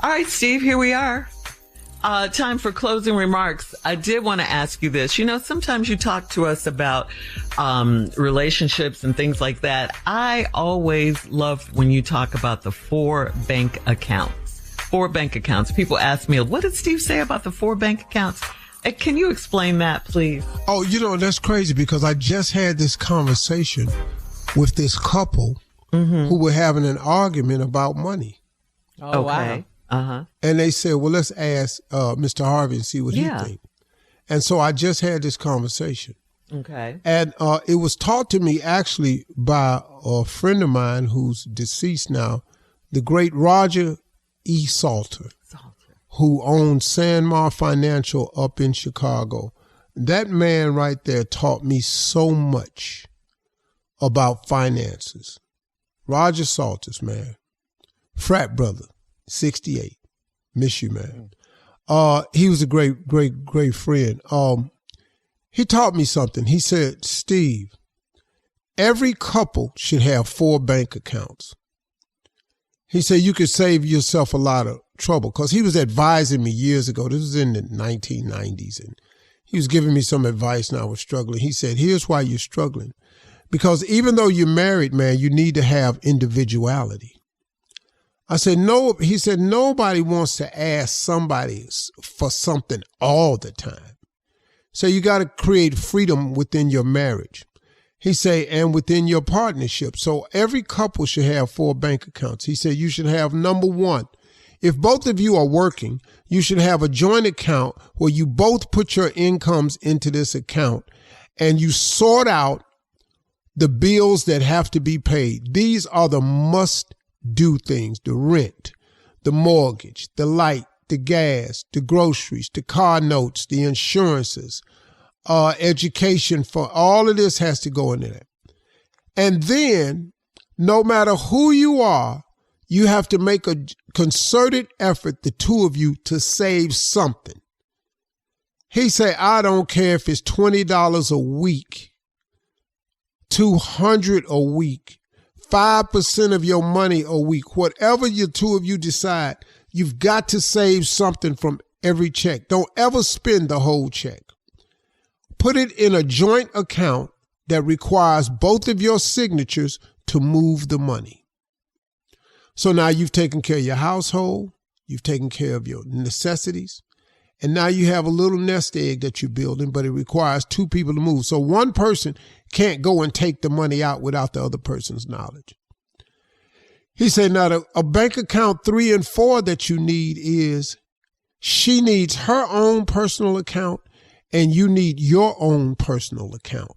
All right, Steve, here we are. Time for closing remarks. I did want to ask you this. You know, sometimes you talk to us about relationships and things like that. I always love when you talk about the 4 bank accounts. 4 bank accounts. People ask me, what did Steve say about the 4 bank accounts? Can you explain that, please? Oh, you know, that's crazy because I just had this conversation with this couple who were having an argument about money. Oh, okay. Wow. And they said, well, let's ask Mr. Harvey and see what he thinks. And so I just had this conversation. Okay. And it was taught to me actually by a friend of mine who's deceased now, the great Roger E. Salter, who owned Sanmar Financial up in Chicago. That man right there taught me so much about finances. Roger Salters, man. Frat brother, 68. Miss you, man. He was a great friend. He taught me something. He said, Steve, every couple should have 4 bank accounts. He said you could save yourself a lot of trouble because he was advising me years ago. This was in the 1990s, and he was giving me some advice and I was struggling. He said, here's why you're struggling. Because even though you're married, man, you need to have individuality. I said, no. He said, nobody wants to ask somebody for something all the time. So you got to create freedom within your marriage. He said, and within your partnership. So every couple should have 4 bank accounts. He said, you should have number 1. If both of you are working, you should have a joint account where you both put your incomes into this account and you sort out the bills that have to be paid. These are the must-do things: the rent, the mortgage, the light, the gas, the groceries, the car notes, the insurances, education. For all of this has to go into that. And then, no matter who you are, you have to make a concerted effort, the two of you, to save something. He said, I don't care if it's $20 a week, $200 a week, 5% of your money a week, whatever the two of you decide, you've got to save something from every check. Don't ever spend the whole check. Put it in a joint account that requires both of your signatures to move the money. So now you've taken care of your household, you've taken care of your necessities, And now you have a little nest egg that you're building, but it requires two people to move. So one person can't go and take the money out without the other person's knowledge. He said, now a bank account 3 and 4 that you need is she needs her own personal account and you need your own personal account.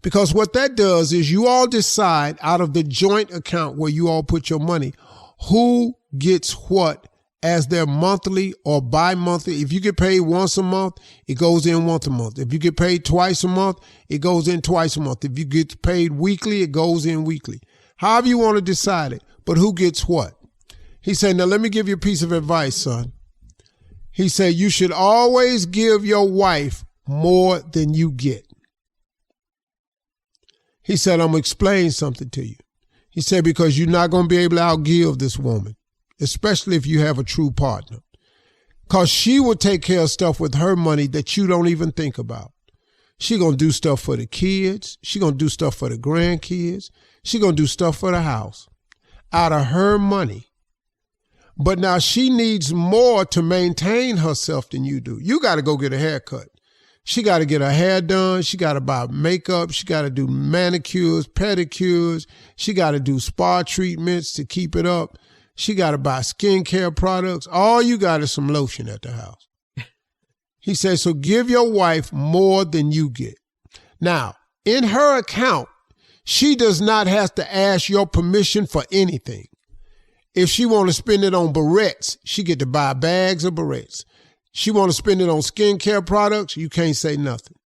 Because what that does is you all decide out of the joint account where you all put your money, who gets what as their monthly or bi-monthly. If you get paid once a month, it goes in once a month. If you get paid twice a month, it goes in twice a month. If you get paid weekly, it goes in weekly. However you want to decide it, but who gets what? He said, now let me give you a piece of advice, son. He said, you should always give your wife more than you get. He said, I'm going to explain something to you. He said, because you're not going to be able to outgive this woman, especially if you have a true partner. Because she will take care of stuff with her money that you don't even think about. She going to do stuff for the kids. She going to do stuff for the grandkids. She going to do stuff for the house out of her money. But now she needs more to maintain herself than you do. You got to go get a haircut. She got to get her hair done. She got to buy makeup. She got to do manicures, pedicures. She got to do spa treatments to keep it up. She got to buy skincare products. All you got is some lotion at the house. He says, so give your wife more than you get. Now, in her account, she does not have to ask your permission for anything. If she want to spend it on barrettes, she get to buy bags of barrettes. She want to spend it on skincare products, you can't say nothing.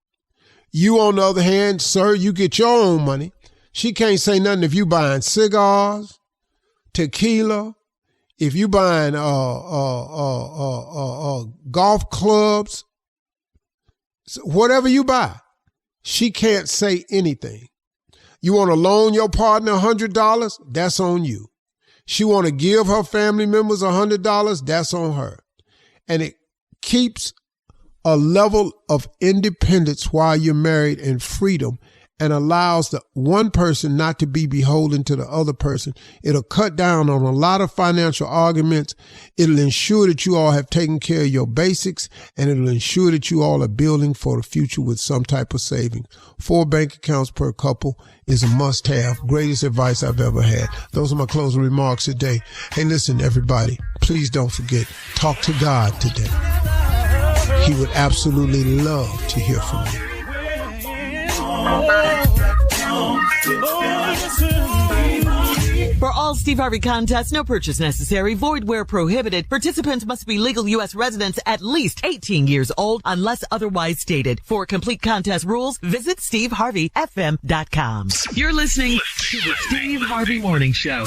You, on the other hand, sir, you get your own money. She can't say nothing if you buying cigars, tequila, if you buying golf clubs, whatever you buy, she can't say anything. You want to loan your partner $100, that's on you. She want to give her family members $100, that's on her. And it keeps a level of independence while you're married and freedom, and allows the one person not to be beholden to the other person. It'll cut down on a lot of financial arguments. It'll ensure that you all have taken care of your basics, and it'll ensure that you all are building for the future with some type of savings. 4 bank accounts per couple is a must-have. Greatest advice I've ever had. Those are my closing remarks today. Hey, listen, everybody, please don't forget, talk to God today. He would absolutely love to hear from you. For all Steve Harvey contests, no purchase necessary, void where prohibited. Participants must be legal U.S. residents at least 18 years old unless otherwise stated. For complete contest rules, visit SteveHarveyFM.com. You're listening to the Steve Harvey Morning Show.